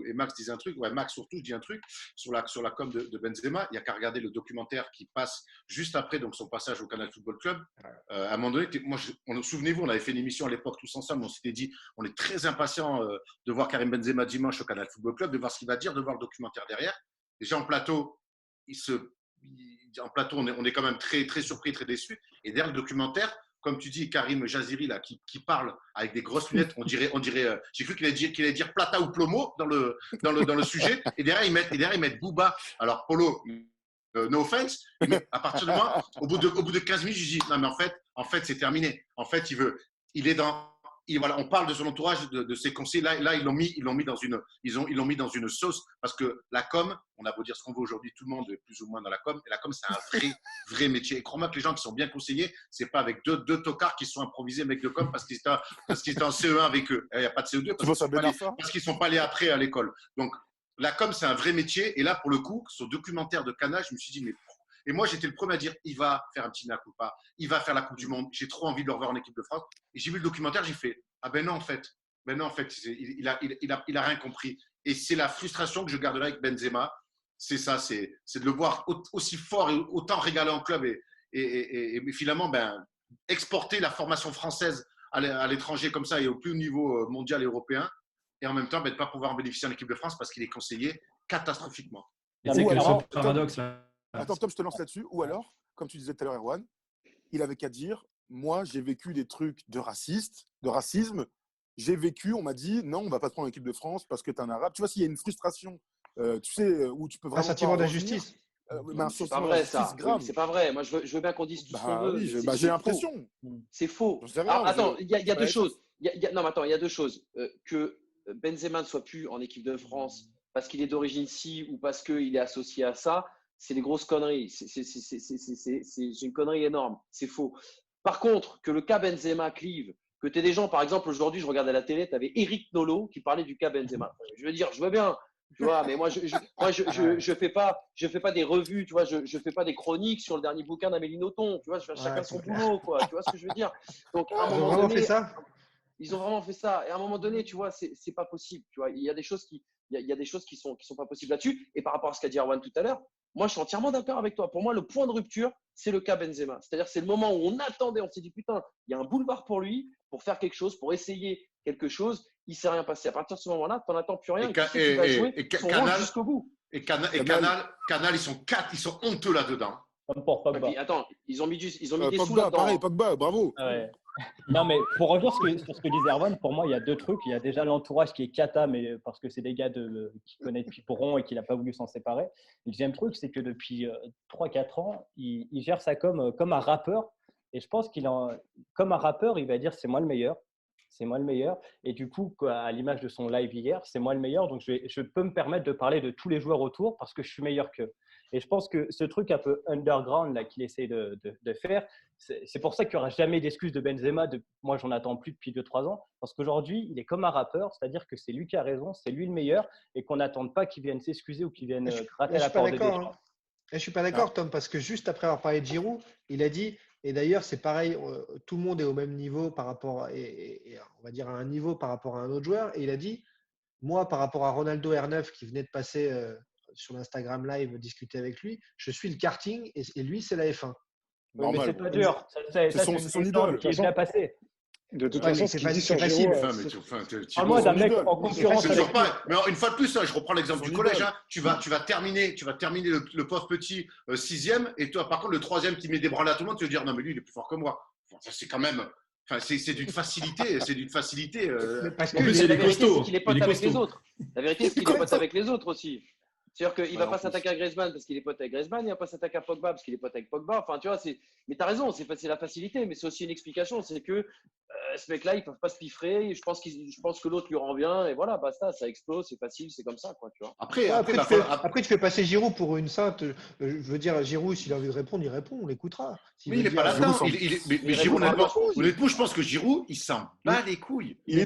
et Max disaient un truc. Ouais, Max surtout dit un truc sur la com de Benzema. Il y a qu'à regarder le documentaire qui passe juste après donc son passage au Canal Football Club. À un moment donné, souvenez-vous, on avait fait une émission à l'époque tous ensemble. On s'était dit, on est très impatients de voir Karim Benzema dimanche au Canal Football Club, de voir ce qu'il va dire, de voir le documentaire derrière. Déjà en plateau, on est quand même très, très surpris, très déçus. Et derrière le documentaire, comme tu dis, Karim Jaziri, là, qui parle avec des grosses lunettes, on dirait j'ai cru qu'il allait dire Plata ou Plomo dans le sujet. Et derrière, ils mettent Booba. Alors, Polo, no offense, mais à partir de moi, au bout de 15 minutes, je dis non, mais en fait, c'est terminé. En fait, voilà, on parle de son entourage, de ses conseils. Là, ils l'ont mis dans une sauce parce que la com, on a beau dire ce qu'on veut aujourd'hui, tout le monde est plus ou moins dans la com. Et la com, c'est un vrai métier. Et crois-moi que les gens qui sont bien conseillés, c'est pas avec deux tocards qui sont improvisés mecs de com parce qu'ils étaient en CE1 avec eux. Il n'y a pas de CE2 parce qu'ils sont pas allés après à l'école. Donc la com, c'est un vrai métier. Et là, pour le coup, ce documentaire de Canal, je me suis dit mais. Et moi, j'étais le premier à dire, il va faire un petit mea culpa, il va faire la Coupe du Monde. J'ai trop envie de le revoir en équipe de France. Et j'ai vu le documentaire, j'ai fait, ah ben non, en fait, il a rien compris. Et c'est la frustration que je garde là avec Benzema. C'est ça, c'est de le voir aussi fort et autant régaler en club et finalement, exporter la formation française à l'étranger comme ça et au plus haut niveau mondial et européen. Et en même temps, de ne pas pouvoir en bénéficier en équipe de France parce qu'il est conseillé catastrophiquement. Et c'est Ou que alors, ce paradoxe là. Attends, Tom, je te lance là-dessus. Ou alors, comme tu disais tout à l'heure, Erwan, il avait qu'à dire moi, j'ai vécu des trucs de racisme. J'ai vécu, on m'a dit non, on va pas te prendre en équipe de France parce que tu es un arabe. Tu vois, s'il y a une frustration, tu sais, où tu peux vraiment. Un sentiment d'injustice. C'est pas vrai ça. C'est pas vrai. Moi, je veux bien qu'on dise tout ce qu'on veut. Oui, j'ai l'impression. C'est faux. Alors, attends, il y a deux choses. Non, mais attends, il y a deux choses. Que Benzema ne soit plus en équipe de France parce qu'il est d'origine ci ou parce qu'il est associé à ça, c'est des grosses conneries. C'est une connerie énorme. C'est faux. Par contre, que le cas Benzema clive, que tu aies des gens, par exemple, aujourd'hui, je regardais à la télé, tu avais Eric Nolot qui parlait du cas Benzema. Je veux dire, je veux bien. Tu vois, mais moi, je fais pas des revues, tu vois, je fais pas des chroniques sur le dernier bouquin d'Amélie Nothomb, tu vois, chacun son boulot, quoi, tu vois ce que je veux dire. Donc, à un moment donné, fait ça. Ils ont vraiment fait ça. Et à un moment donné, tu vois, c'est pas possible. Tu vois, il y a des choses qui sont pas possibles là-dessus. Et par rapport à ce qu'a dit Erwan tout à l'heure, moi, je suis entièrement d'accord avec toi. Pour moi, le point de rupture, c'est le cas Benzema. C'est-à-dire, c'est le moment où on attendait, on s'est dit, putain, il y a un boulevard pour lui, pour faire quelque chose, pour essayer quelque chose. Il s'est rien passé. À partir de ce moment-là, tu n'en attends plus rien. Et Canal jusqu'au bout. Et Canal, ils sont honteux là-dedans. Comme pour Pogba. Puis, attends, ils ont mis des sous là-dedans. Pareil, Pogba, bravo. Ouais. Non, mais pour revenir sur ce que disait Erwan, pour moi, il y a deux trucs. Il y a déjà l'entourage qui est cata, mais parce que c'est des gars qui connaissent depuis Poron et qu'il n'a pas voulu s'en séparer. Le deuxième truc, c'est que depuis 3-4 ans, il gère ça comme un rappeur. Et je pense comme un rappeur, il va dire c'est moi le meilleur. C'est moi le meilleur. Et du coup, à l'image de son live hier, c'est moi le meilleur. Donc, je peux me permettre de parler de tous les joueurs autour parce que je suis meilleur qu'eux. Et je pense que ce truc un peu underground là qu'il essaie de faire, c'est pour ça qu'il n'y aura jamais d'excuses de Benzema. Moi, j'en attends plus depuis 2-3 ans. Parce qu'aujourd'hui, il est comme un rappeur, c'est-à-dire que c'est lui qui a raison, c'est lui le meilleur et qu'on n'attende pas qu'il vienne s'excuser ou qu'il vienne gratter la porte des gens. Je ne suis pas d'accord, Tom, parce que juste après avoir parlé de Giroud, il a dit, et d'ailleurs, c'est pareil, tout le monde est au même niveau par rapport, et on va dire à un niveau par rapport à un autre joueur, et il a dit, moi, par rapport à Ronaldo R9 qui venait de passer sur l'Instagram Live discuter avec lui, je suis le karting et lui, c'est la F1. Oui, mais c'est pas dur. C'est son idole qui est bien passé. De toute façon, ce qu'il dit sur facile. Moi, d'un mec en concurrence avec lui. Mais une fois de plus, je reprends l'exemple du collège. Tu vas terminer le pauvre petit 6e et toi, par contre, le 3e qui met des branles à tout le monde, tu vas dire non, mais lui, il est plus fort que moi. C'est quand même. Enfin, c'est d'une facilité. C'est d'une facilité. Parce En plus, que il est costaud. C'est qu'il est pote avec les autres. La vérité, c'est qu'il est pote avec les autres aussi. C'est-à-dire qu'il ne va pas s'attaquer à Griezmann parce qu'il est pote avec Griezmann, il ne va pas s'attaquer à Pogba parce qu'il est pote avec Pogba. Enfin, tu vois, mais tu as raison, c'est la facilité, mais c'est aussi une explication. C'est que ce mec-là, ils peuvent pas se piffrer. Je pense que l'autre lui rend bien et voilà, basta, ça explose, c'est facile, c'est comme ça, quoi, tu vois. Après, tu fais passer Giroud pour une sainte. Je veux dire, Giroud, s'il a envie de répondre, il répond, on l'écoutera. Mais il n'est pas là-dedans. Mais Giroud, honnêtement, je pense que Giroud, il s'en bat les couilles. Il n'est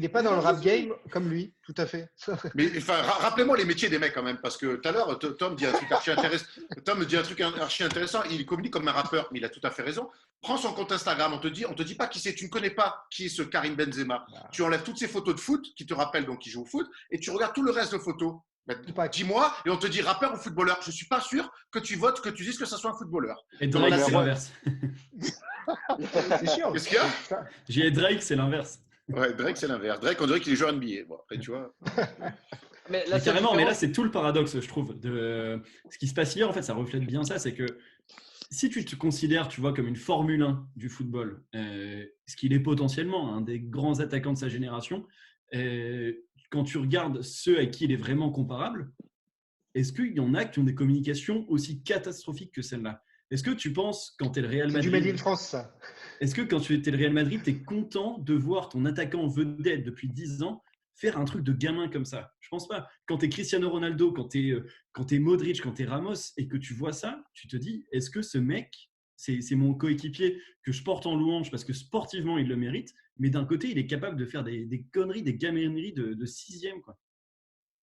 pas dans le rap game comme lui, tout à fait. Mais enfin, rappelez-moi les métiers des mecs quand même, parce que tout à l'heure, Tom dit un truc archi intéressant. Tom me dit un truc archi intéressant. Il communique comme un rappeur, mais il a tout à fait raison. Prends son compte Instagram, on te dit pas qui c'est, tu ne connais pas qui est ce Karim Benzema. Tu enlèves toutes ces photos de foot qui te rappellent donc qu'il joue au foot et tu regardes tout le reste de photos. Dis-moi, et on te dit rappeur ou footballeur. Je ne suis pas sûr que tu votes, que tu dises que ça soit un footballeur. Et Drake, c'est l'inverse. C'est sûr. Qu'est-ce qu'il y a? J'ai Drake, c'est l'inverse. Ouais, Drake, c'est l'inverse. Drake, on dirait qu'il est joueur NBA. Bon, après, tu vois. Mais carrément, mais là, c'est tout le paradoxe, je trouve. Ce qui se passe hier, en fait, ça reflète bien ça. C'est que si tu te considères, tu vois, comme une Formule 1 du football, ce qu'il est potentiellement, un des grands attaquants de sa génération, quand tu regardes ceux à qui il est vraiment comparable, est-ce qu'il y en a qui ont des communications aussi catastrophiques que celle-là? Est-ce que tu penses, quand tu es le Real Madrid… C'est du Made in France, ça. Est-ce que quand tu étais le Real Madrid, tu es content de voir ton attaquant vedette depuis 10 ans faire un truc de gamin comme ça? Je pense pas. Quand tu es Cristiano Ronaldo, quand tu es Modric, quand tu es Ramos et que tu vois ça, tu te dis, est-ce que ce mec, c'est mon coéquipier que je porte en louange parce que sportivement, il le mérite, mais d'un côté, il est capable de faire des conneries, des gamineries de sixième, quoi.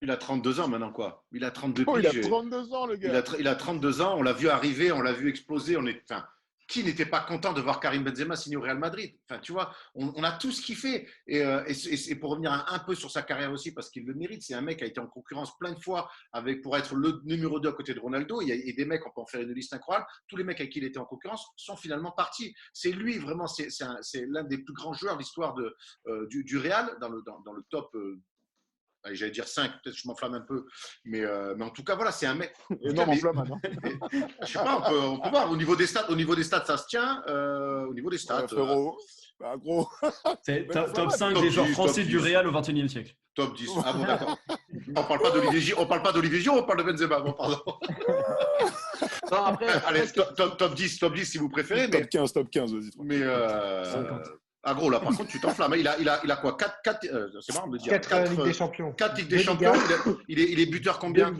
Il a 32 ans maintenant, quoi. Il a 32 il a 32 ans, le gars. Il a 32 ans, on l'a vu arriver, on l'a vu exploser. Qui n'était pas content de voir Karim Benzema signer au Real Madrid? Enfin, tu vois, on a tout ce qu'il fait. Et pour revenir un peu sur sa carrière aussi, parce qu'il le mérite, c'est un mec qui a été en concurrence plein de fois pour être le numéro 2 à côté de Ronaldo. Il y a des mecs, on peut en faire une liste incroyable. Tous les mecs avec qui il était en concurrence sont finalement partis. C'est lui, vraiment, c'est l'un des plus grands joueurs de l'histoire du Real, dans le top. J'allais dire 5, peut-être que je m'enflamme un peu, mais en tout cas, voilà, c'est un mec. Énorme enflamme, non? Je sais pas, on peut voir. Au niveau des stats, ça se tient. Au niveau des stats. Frérot, bah, gros. C'est top 5 des joueurs français du Real au XXIe siècle. Top 10. Ah bon, d'accord. On parle pas d'Olivier Giroud, on parle de Benzema. Bon, pardon. Non, allez, top 10 si vous préférez. Top 15, vas-y. Mais. Ah gros, là, par contre, tu t'enflammes. Il a quoi? 4 c'est marrant de dire. 4 Ligues des Champions. 4 Ligues des Champions. Il est buteur combien?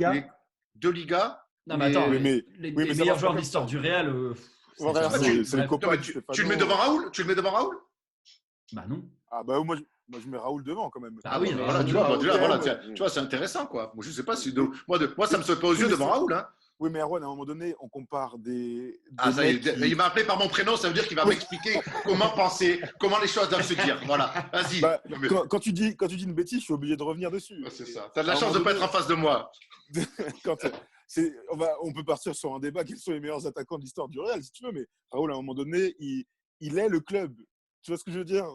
2 Ligas. Non, mais attends, les meilleurs joueurs de l'histoire du Real. C'est le copain. Tu le mets devant Raoul? Bah non. Ah bah moi je mets Raoul devant quand même. Ah oui, voilà, tu vois, c'est intéressant, quoi. Moi, je sais pas si moi ça me saute pas aux yeux devant Raoul, hein. Oui, mais Erwan, à un moment donné, on compare des ça y est, il m'a appelé par mon prénom, ça veut dire qu'il va m'expliquer comment penser, comment les choses doivent se dire. Voilà, vas-y. Bah, quand tu dis une bêtise, je suis obligé de revenir dessus. C'est ça. Tu as de la chance de ne pas être en face de moi. On peut partir sur un débat, quels sont les meilleurs attaquants de l'histoire du Real, si tu veux, mais Raoul, à un moment donné, il est le club. Tu vois ce que je veux dire?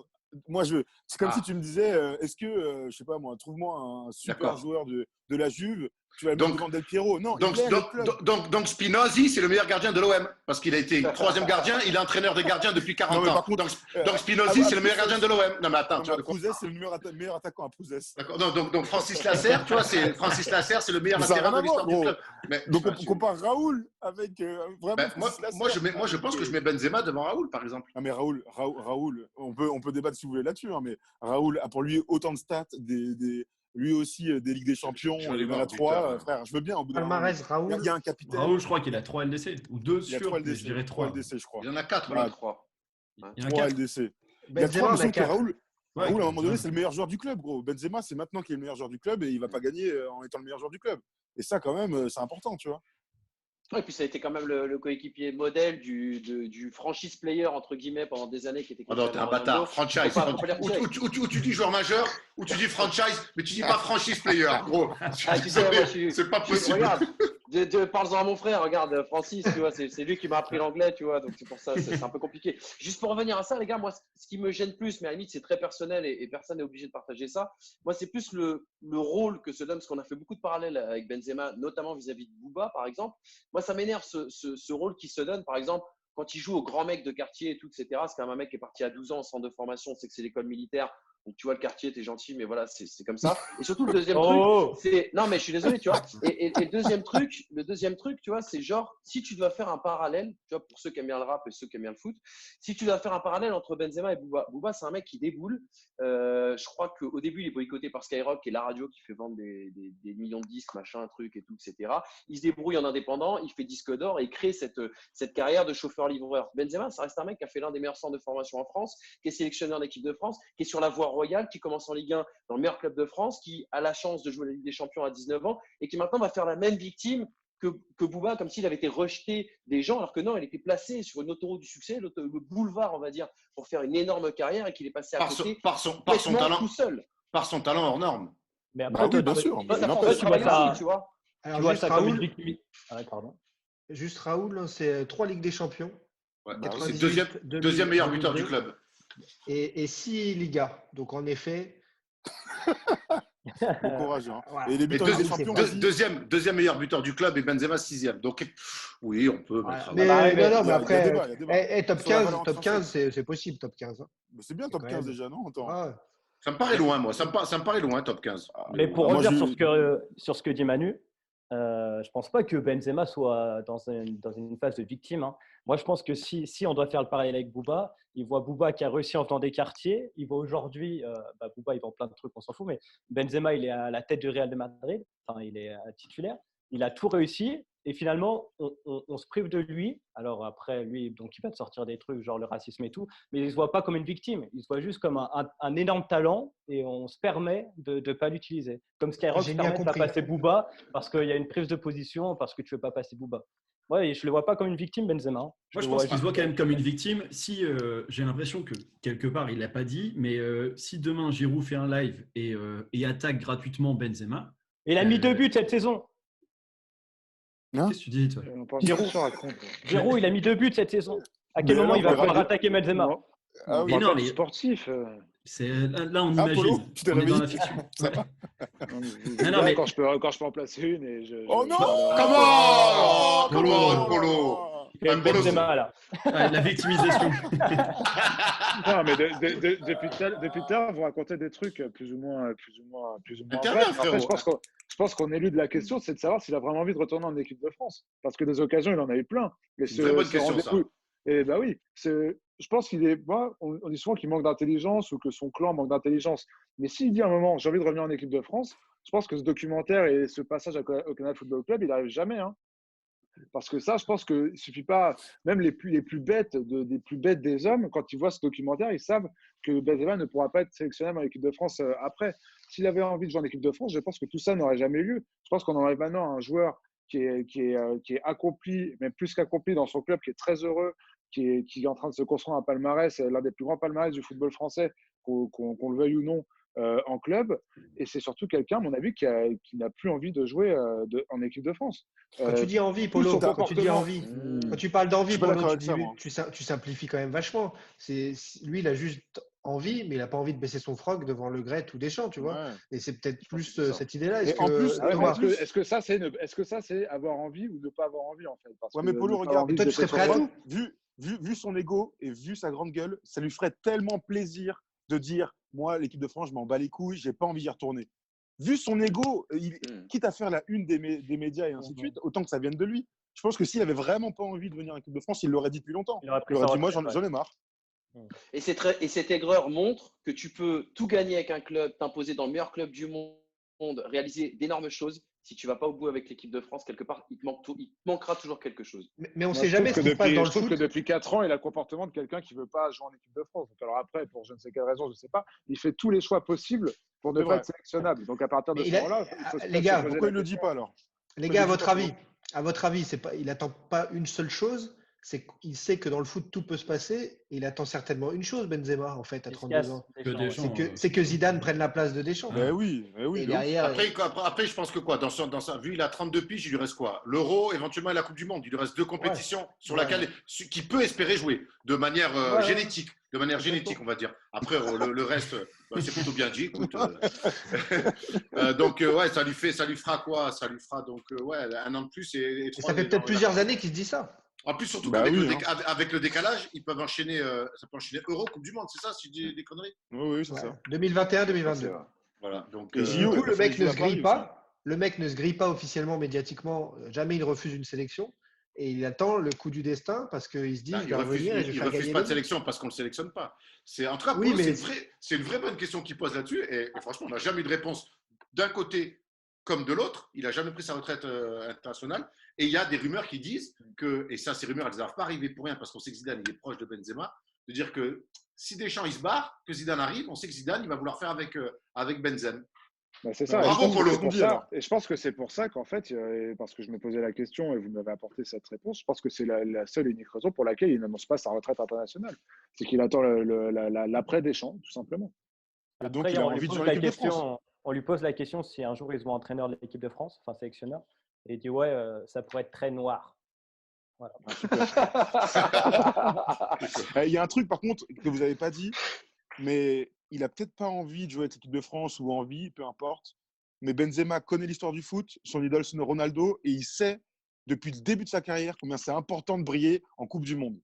Moi, c'est comme si tu me disais, est-ce que, je sais pas moi, trouve-moi un super joueur de la Juve, tu vas le mettre devant Del Piero. Non, donc Spinazzi, c'est le meilleur gardien de l'OM, parce qu'il a été 3e gardien, il est entraîneur des gardiens depuis 40 ans. Donc Spinazzi, c'est le meilleur gardien de l'OM. Non, mais attends. Pouzès, c'est le meilleur attaquant à Pouzès. D'accord. Donc Francis Lasserre, tu vois, c'est le meilleur attaquant de l'histoire du club. Donc on compare Raoul avec vraiment. Moi, je pense que je mets Benzema devant Raoul, par exemple. Non, mais Raoul, on peut débattre si vous voulez là-dessus, hein, mais Raoul a pour lui autant de stats, lui aussi des Ligues des Champions, il en a 3. Frère, je veux bien. Palmarès, Raoul. Il y a un capitaine. Raoul, je crois qu'il a 3 LDC ou 2 sur. Je dirais 3 LDC, je crois. Il y en a 4, là. 3. Il y en a 3 LDC. Il y a 3, mais Raoul, à un moment donné, c'est le meilleur joueur du club, gros. Benzema, c'est maintenant qu'il est le meilleur joueur du club et il ne va pas gagner en étant le meilleur joueur du club. Et ça, quand même, c'est important, tu vois. Et puis ça a été quand même le coéquipier modèle du franchise player entre guillemets pendant des années qui était. Oh non, t'es un bâtard. Franchise. Ou tu dis joueur majeur, ou tu dis franchise, mais tu dis pas franchise player, gros. Tu sais, c'est pas possible. Regarde, parle-en à mon frère. Regarde, Francis, tu vois, c'est lui qui m'a appris l'anglais, tu vois. Donc c'est pour ça, c'est un peu compliqué. Juste pour revenir à ça, les gars, moi, ce qui me gêne plus, mais à la limite c'est très personnel et personne n'est obligé de partager ça. Moi, c'est plus le rôle que se donne, parce qu'on a fait beaucoup de parallèles avec Benzema, notamment vis-à-vis de Bouba, par exemple. Moi, ça m'énerve ce rôle qui se donne, par exemple, quand il joue au grand mec de quartier et tout, etc. C'est quand même un mec qui est parti à 12 ans en centre de formation, on sait que c'est l'école militaire. Donc, tu vois, le quartier, t'es gentil, mais voilà, c'est comme ça. Et surtout, le deuxième Oh. truc, c'est. Non, mais je suis désolé, tu vois. Et le deuxième truc, tu vois, c'est genre, si tu dois faire un parallèle, tu vois, pour ceux qui aiment bien le rap et ceux qui aiment bien le foot, si tu dois faire un parallèle entre Benzema et Booba, Booba, c'est un mec qui déboule. Je crois qu'au début, il est boycotté par Skyrock, qui est la radio qui fait vendre des millions de disques, machin, truc et tout, etc. Il se débrouille en indépendant, il fait disque d'or et il crée cette carrière de chauffeur-livreur. Benzema, ça reste un mec qui a fait l'un des meilleurs centres de formation en France, qui est sélectionneur d'équipe de France, qui est sur la voie royale, qui commence en Ligue 1 dans le meilleur club de France, qui a la chance de jouer la Ligue des Champions à 19 ans et qui maintenant va faire la même victime que Booba, comme s'il avait été rejeté des gens, alors que non, il était placé sur une autoroute du succès, le boulevard, on va dire, pour faire une énorme carrière et qu'il est passé à côté par son talent, tout seul. Par son talent hors norme. Mais après, oui, bien sûr. Ça Mais force de tu vois travailler ça- aussi, tu vois. Alors, tu vois juste ça comme une Raoul, victime. Ah ouais, pardon. juste Raoul, hein, c'est 3 Ligues des Champions. Ouais, 98, c'est deuxième meilleur buteur du 2002, club. et 6 Ligas. Donc, en effet, Bon courage. Hein. voilà. Et les Et buteurs des champions, vas-y. deuxième meilleur buteur du club et Benzema 6e. Donc, oui, on peut Voilà. mettre. Mais, Bah, non, mais non, il y mais a après, débat, il y a débat. top Sur la 15, valeur top 15 française. c'est possible, top 15. Hein. Mais c'est bien C'est top quand 15 même- déjà, non? Attends. Ah ouais. Ça me paraît loin, moi. Ça me paraît loin, top 15. Mais pour Moi, revenir je- sur ce que dit Manu, je pense pas que Benzema soit dans une phase de victime. Hein. Moi, je pense que si on doit faire le parallèle avec Booba, il voit Booba qui a réussi en faisant des quartiers. Il voit aujourd'hui, Booba, il vend plein de trucs, on s'en fout, mais Benzema, il est à la tête du Real de Madrid. Enfin, il est titulaire. Il a tout réussi. Et finalement, on se prive de lui. Alors après, lui, donc, il va te sortir des trucs, genre le racisme et tout. Mais il ne se voit pas comme une victime. Il se voit juste comme un énorme talent et on se permet de ne pas l'utiliser. Comme Skyrock J'ai se bien permet de pas compris. passer Booba parce qu'il y a une prise de position, parce que tu ne veux pas passer Booba. Ouais, je ne le vois pas comme une victime, Benzema. Hein. Moi, je le pense vois qu'il se voit juste- quand même comme une victime. Si j'ai l'impression que quelque part, il l'a pas dit, mais si demain Giroud fait un live et attaque gratuitement Benzema, Il a mis 2 buts cette saison. Hein? qu'est-ce que tu dis, toi? On pense Giroud. pas sur raconte. Giroud, il a mis 2 buts cette saison. À quel Mais moment alors, il va mais pouvoir radio- attaquer Benzema? Non. Ah On oui. Mais parle non, pas du mais- sportif. C'est là, on Ah, Polo, imagine. tu t'es On est dans réveillé? la fiction. Ça va? Ah, Ouais, mais- quand je peux en placer une et Oh non! Comment Comment, Polo Il y a une Polo, Benzema là. Ouais, la victimisation. Non, mais depuis tard, vous racontez des trucs plus ou moins Interviens, vrais. Après, frérot. je pense qu'on est élu de la question, c'est de savoir s'il a vraiment envie de retourner en équipe de France. Parce que des occasions, il en a eu plein. Mais C'est une très bonne question, ça. Et bah oui, je pense qu'il est. Moi, on dit souvent qu'il manque d'intelligence ou que son clan manque d'intelligence. Mais s'il dit à un moment, j'ai envie de revenir en équipe de France, je pense que ce documentaire et ce passage au Canal Football Club, il n'arrive jamais. Hein. Parce que ça, je pense qu'il ne suffit pas, même les plus bêtes des plus bêtes des hommes, quand ils voient ce documentaire, ils savent que Benzema ne pourra pas être sélectionné en équipe de France après. S'il avait envie de jouer en équipe de France, je pense que tout ça n'aurait jamais eu lieu. Je pense qu'on en a maintenant un joueur qui est accompli, même plus qu'accompli dans son club, qui est très heureux, qui est en train de se construire un palmarès, l'un des plus grands palmarès du football français, qu'on le veuille ou non, en club. Et c'est surtout quelqu'un, à mon avis, qui n'a plus envie de jouer en équipe de France. Quand tu dis envie, tout Polo, son quand tu dis comportement. envie, quand tu parles d'envie, Je suis pas Polo, d'accord avec ça, moi. tu simplifies quand même vachement. Lui, il a juste envie, mais il n'a pas envie de baisser son froc devant Le Gret ou Deschamps, tu vois. Ouais. Et c'est peut-être Je pense plus que c'est ça. cette idée-là. Et en plus, Ah ouais, mais Thomas, est-ce que ça, c'est avoir envie ou ne pas avoir envie, en fait? Parce Ouais, que mais Polo, ne pas avoir regarde, envie de toi, tu baisser serais prêt à son tout. vu son ego et vu sa grande gueule, ça lui ferait tellement plaisir de dire moi, l'équipe de France, je m'en bats les couilles, j'ai pas envie d'y retourner. Vu son ego, quitte à faire la une des médias et ainsi de suite, autant que ça vienne de lui. Je pense que s'il avait vraiment pas envie de venir en équipe de France, il l'aurait dit depuis longtemps. Il aurait Il pris aurait sa dit moi, retraite, j'en ai marre. Et cette aigreur montre que tu peux tout gagner avec un club, t'imposer dans le meilleur club du monde, réaliser d'énormes choses. Si tu vas pas au bout avec l'équipe de France, quelque part, il te manquera toujours quelque chose. mais on ne Moi, sait jamais ce qui se passe dans le je trouve foot. que depuis 4 ans, il a le comportement de quelqu'un qui ne veut pas jouer en équipe de France. Donc, alors après, pour je ne sais quelle raison, je ne sais pas, il fait tous les choix possibles pour ne C'est pas vrai. être sélectionnable. Donc à partir de Mais ce moment-là, il faut se les gars, poser Pourquoi la il le dit question. pas alors? Les Moi, gars, je dis pas, à votre avis, il attend pas une seule chose. C'est qu'il sait que dans le foot, tout peut se passer. Et il attend certainement une chose, Benzema, en fait, à 32 ans. Deschamps, C'est que Zidane prenne la place de Deschamps. Ben oui, Et de ouf. derrière, Après, je pense que quoi, vu il a 32 piges, il lui reste quoi? L'Euro, éventuellement, et la Coupe du Monde. Il lui reste 2 compétitions sur laquelle qui peut espérer jouer de manière génétique. De manière génétique, on va dire. Après, le reste, c'est plutôt bien dit. Écoute, donc, ouais, ça lui fera quoi? Ça lui fera donc, ouais, un an de plus. Et ça fait peut-être plusieurs années qu'il se dit ça. En plus, surtout Bah qu'avec oui, avec le décalage, ils peuvent enchaîner, ça peut enchaîner Euro, Coupe du Monde, c'est ça, si je dis des conneries? Oui, c'est Ouais. ça. 2021-2022. Voilà, donc. Et Du JO, coup, il le a fallu mec ne jouer se à Paris grille aussi. pas. Le mec ne se grille pas officiellement, médiatiquement. Jamais il refuse une sélection. Et il attend le coup du destin parce qu'il se dit, je vais revenir et je vais Il faire refuse gagner pas de le. sélection parce qu'on ne le sélectionne pas. En tout cas, pour Oui, eux, mais c'est une vraie bonne question qu'il pose là-dessus. Et franchement, on n'a jamais eu de réponse d'un côté comme de l'autre. Il n'a jamais pris sa retraite internationale. Et il y a des rumeurs qui disent que, et ça, ces rumeurs, elles ne doivent pas arriver pour rien parce qu'on sait que Zidane, il est proche de Benzema, de dire que si Deschamps, il se barre, que Zidane arrive, on sait que Zidane, il va vouloir faire avec Benzema. Bah, c'est ça. Bravo, Polo. Et je pense que c'est pour ça qu'en fait, parce que je me posais la question et vous m'avez apporté cette réponse, je pense que c'est la seule et unique raison pour laquelle il n'annonce pas sa retraite internationale. C'est qu'il attend l'après Deschamps, tout simplement. Et donc, Après, il a on lui envie de pose jouer la l'équipe de France. question, on lui pose la question si un jour ils sont entraîneur de l'équipe de France, enfin sélectionneur, et il dit ouais, ça pourrait être très noir. Voilà. Il y a un truc, par contre, que vous n'avez pas dit, mais il a peut-être pas envie de jouer avec l'équipe de France ou envie, peu importe. Mais Benzema connaît l'histoire du foot, son idole c'est Ronaldo, et il sait depuis le début de sa carrière combien c'est important de briller en Coupe du Monde.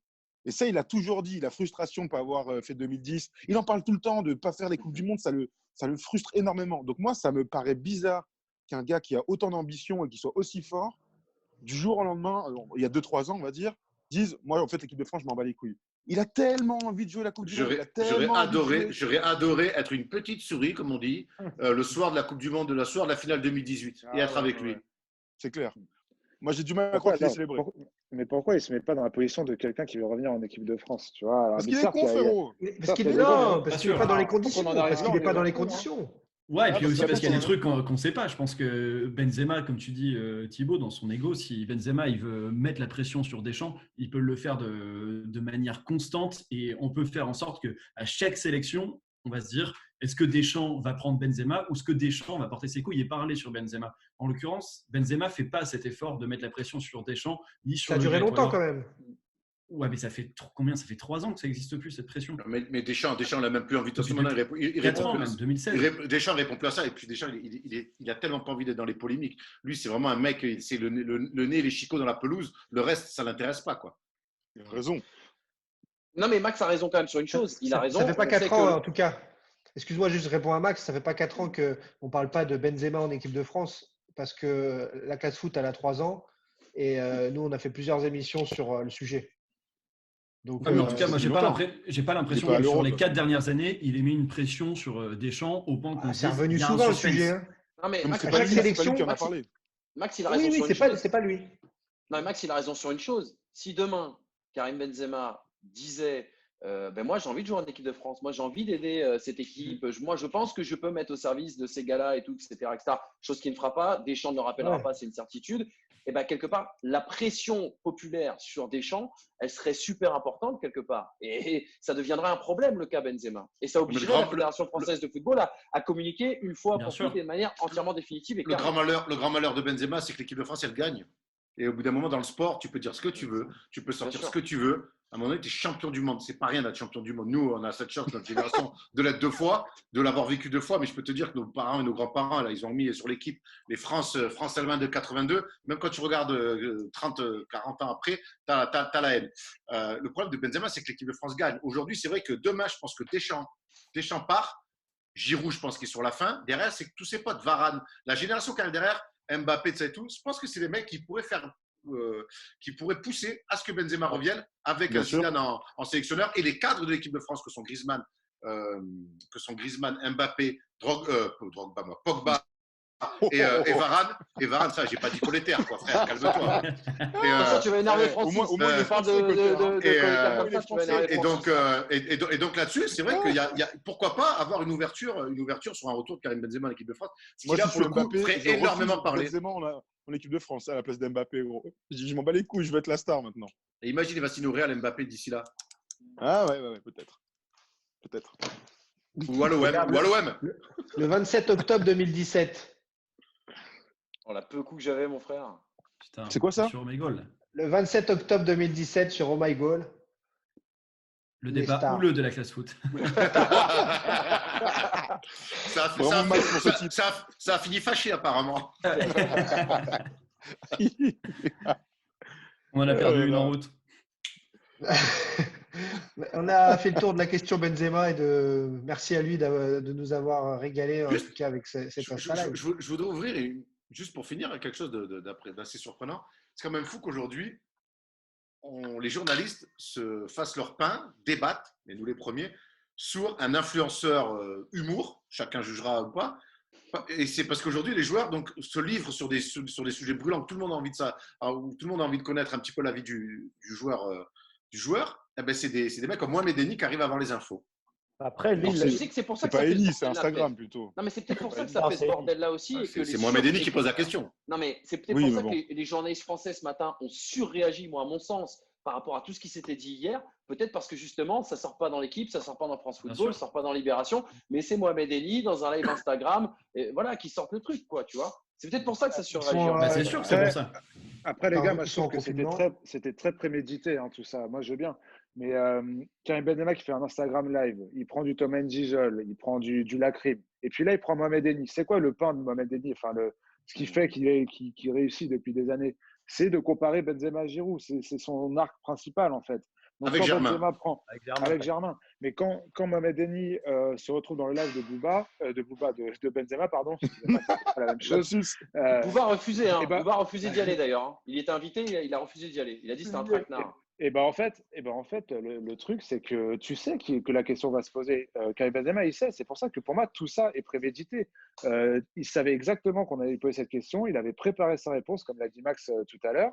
Et ça, il a toujours dit, la frustration de ne pas avoir fait 2010. Il en parle tout le temps de ne pas faire les Coupes du Monde, ça le frustre énormément. Donc moi, ça me paraît bizarre qu'un gars qui a autant d'ambition et qui soit aussi fort, du jour au lendemain, il y a 2-3 ans, on va dire, dise, moi, en fait, l'équipe de France, je m'en bats les couilles. Il a tellement envie de jouer la Coupe du Monde. J'aurais adoré être une petite souris, comme on dit, le soir de la Coupe du Monde, le soir de la finale 2018 et être avec lui. C'est clair. Moi, j'ai du mal à croire qu'il est célébré. Mais pourquoi il ne se met pas dans la position de quelqu'un qui veut revenir en équipe de France, tu vois? Parce qu'il est con, frérot. Parce qu'il n'est pas dans les conditions. Parce qu'il n'est pas dans les conditions. Ouais, et puis aussi parce qu'il y a des trucs qu'on ne sait pas. Je pense que Benzema, comme tu dis, Thibaut, dans son ego, si Benzema il veut mettre la pression sur Deschamps, il peut le faire de manière constante et on peut faire en sorte qu'à chaque sélection, on va se dire est-ce que Deschamps va prendre Benzema ou est-ce que Deschamps va porter ses couilles et parler sur Benzema. En l'occurrence, Benzema ne fait pas cet effort de mettre la pression sur Deschamps ni sur. Ça a duré longtemps quand même. Ouais, mais ça fait combien? Ça fait 3 ans que ça n'existe plus, cette pression. Mais Deschamps n'a même plus envie de ça. Il répond plus. 2016. Deschamps répond plus à ça. Et puis Deschamps, il a tellement pas envie d'être dans les polémiques. Lui, c'est vraiment un mec, c'est le nez et les chicots dans la pelouse. Le reste, ça ne l'intéresse pas, quoi. Il a raison. Non, mais Max a raison quand même sur une chose. Il a raison. Ça fait pas 4 ans, en tout cas. Excuse-moi, juste je réponds à Max. Ça fait pas 4 ans qu'on ne parle pas de Benzema en équipe de France parce que la classe foot, elle a 3 ans. Et nous, on a fait plusieurs émissions sur le sujet. Donc, en tout cas, moi, j'ai pas l'impression que sur les 4 dernières années, il ait mis une pression sur Deschamps au point qu'on c'est revenu souvent le sujet. Hein. Non, mais Max, à chaque sélection, Max, il a raison sur une chose. C'est pas lui. Non, mais Max, il a raison sur une chose. Si demain, Karim Benzema disait moi, j'ai envie de jouer en équipe de France. Moi, j'ai envie d'aider cette équipe. Moi, je pense que je peux mettre au service de ces gars-là et tout, etc., etc. Chose qu'il ne fera pas. Deschamps ne le rappellera pas, c'est une certitude. Et bien, quelque part, la pression populaire sur Deschamps, elle serait super importante quelque part. Et ça deviendrait un problème, le cas Benzema. Et ça obligerait la Fédération française de football à communiquer une fois pour toutes de manière entièrement définitive. Et le grand malheur de Benzema, c'est que l'équipe de France, elle gagne. Et au bout d'un moment, dans le sport, tu peux dire ce que tu veux, tu peux sortir ce que tu veux. À un moment donné, tu es champion du monde. C'est pas rien d'être champion du monde. Nous, on a cette chance, notre génération, de l'être 2 fois, de l'avoir vécu 2 fois. Mais je peux te dire que nos parents et nos grands-parents, là, ils ont mis sur l'équipe les France-Allemagne de 82. Même quand tu regardes 30, 40 ans après, tu as la haine. Le problème de Benzema, c'est que l'équipe de France gagne. Aujourd'hui, c'est vrai que demain, je pense que Deschamps part. Giroud, je pense qu'il est sur la fin. Derrière, c'est que tous ses potes, Varane, la génération qui arrive derrière, Mbappé, et tout, je pense que c'est des mecs qui pourraient pourraient pousser à ce que Benzema revienne avec un Zidane en sélectionneur et les cadres de l'équipe de France que sont Griezmann, Mbappé, Pogba et Varane. Et Varane, ça, j'ai pas dit Colétaire, quoi, frère, calme-toi. Ça, tu vas énerver Francis. Au moins, il parle et donc là-dessus, c'est vrai qu'il y a pourquoi pas avoir une ouverture sur un retour de Karim Benzema en équipe de France. Ce qui là, pour le coup, ferait énormément parler. Benzema en équipe de France, à la place d'Mbappé. Je m'en bats les couilles, je veux être la star maintenant. Et imagine, il va signer au Real Mbappé d'ici là. Ah ouais, peut-être. Ou à l'OM. Le 27 octobre 2017. Oh, la peu coup que j'avais, mon frère. Putain, c'est quoi ça? Sur Omegle. Le 27 octobre 2017 sur Oh My Goal. Le débat houleux de la classe foot. Ça a fini fâché, apparemment. On en a perdu une en route. On a fait le tour de la question Benzema et merci à lui de nous avoir régalé en tout cas avec cette Insta-Live. Je voudrais ouvrir, juste pour finir, quelque chose d'assez surprenant. C'est quand même fou qu'aujourd'hui, les journalistes se fassent leur pain, débattent, et nous les premiers, sur un influenceur humour, chacun jugera ou pas. Et c'est parce qu'aujourd'hui, les joueurs donc, se livrent sur des sujets brûlants, tout le monde a envie de ça, où tout le monde a envie de connaître un petit peu la vie du joueur. Eh ben, c'est des mecs comme Mohamed Eni qui arrivent à avoir les infos. Après, lui, je sais que c'est pour ça C'est que pas ça fait Eni, ce c'est bordel-là, Instagram plutôt. Non, mais c'est peut-être pour ça que ça fait ce bordel-là aussi. C'est Mohamed Eni qui pose la question. Non, mais c'est peut-être pour ça que les journalistes français ce matin ont surréagi, moi, à mon sens, par rapport à tout ce qui s'était dit hier. Peut-être parce que justement, ça ne sort pas dans l'équipe, ça ne sort pas dans France Football, ça ne sort pas dans Libération, mais c'est Mohamed Eni dans un live Instagram, et voilà, qui sortent le truc, quoi, tu vois. C'est peut-être pour ça que ça surréagit. C'est sûr que c'est pour ça. Après, les gars, moi, je trouve que c'était très prémédité, hein, tout ça. Moi, je veux bien. Mais Karim Benzema qui fait un Instagram live, il prend du Tom Gijol, il prend du Lacrim. Et puis là, il prend Mohamed Eni. C'est quoi le pain de Mohamed Eni, enfin, ce qui fait qu'il réussit depuis des années? C'est de comparer Benzema à Giroud. C'est son arc principal, en fait. Donc, avec Germain. Benzema avec Germain. Mais quand Mohamed Eni se retrouve dans le live de Benzema, pardon, c'est pas la même chose. Bouba a refusé, Bouba a refusé d'y aller d'ailleurs. Hein. Il était invité, il a refusé d'y aller. Il a dit que c'était un traquenard. Et ben en fait, le truc, c'est que tu sais que la question va se poser. Karim Benzema, il sait. C'est pour ça que pour moi, tout ça est prémédité. Il savait exactement qu'on allait lui poser cette question. Il avait préparé sa réponse, comme l'a dit Max tout à l'heure.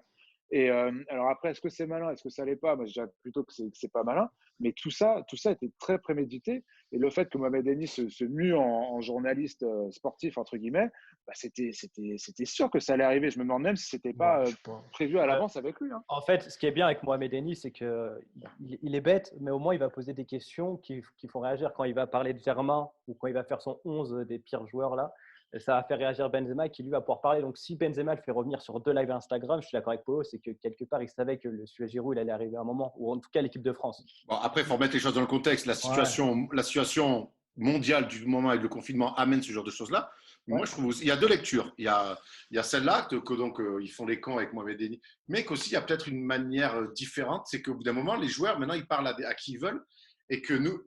Et alors après, est-ce que c'est malin? Est-ce que ça l'est pas? Moi, je dirais plutôt que c'est pas malin. Mais tout ça était très prémédité. Et le fait que Mohamed Eni se mue en journaliste sportif, entre guillemets, bah, c'était sûr que ça allait arriver. Je me demande même si c'était pas prévu à l'avance avec lui. Hein. En fait, ce qui est bien avec Mohamed Eni, c'est qu'il est bête, mais au moins il va poser des questions qui font réagir. Quand il va parler de Germain ou quand il va faire son 11 des pires joueurs là, ça va faire réagir Benzema qui lui va pouvoir parler. Donc si Benzema le fait revenir sur 2 lives Instagram, je suis d'accord avec Polo, c'est que quelque part il savait que le sujet Giroud il allait arriver à un moment, ou en tout cas l'équipe de France. Bon, après, il faut remettre les choses dans le contexte. La situation mondiale du moment avec le confinement amène ce genre de choses-là. Moi, je trouve il y a 2 lectures. Il y a celle-là que donc ils font les camps avec Mohamed Eni, mais qu'aussi il y a peut-être une manière différente, c'est qu'au bout d'un moment, les joueurs maintenant ils parlent à qui ils veulent, et que nous,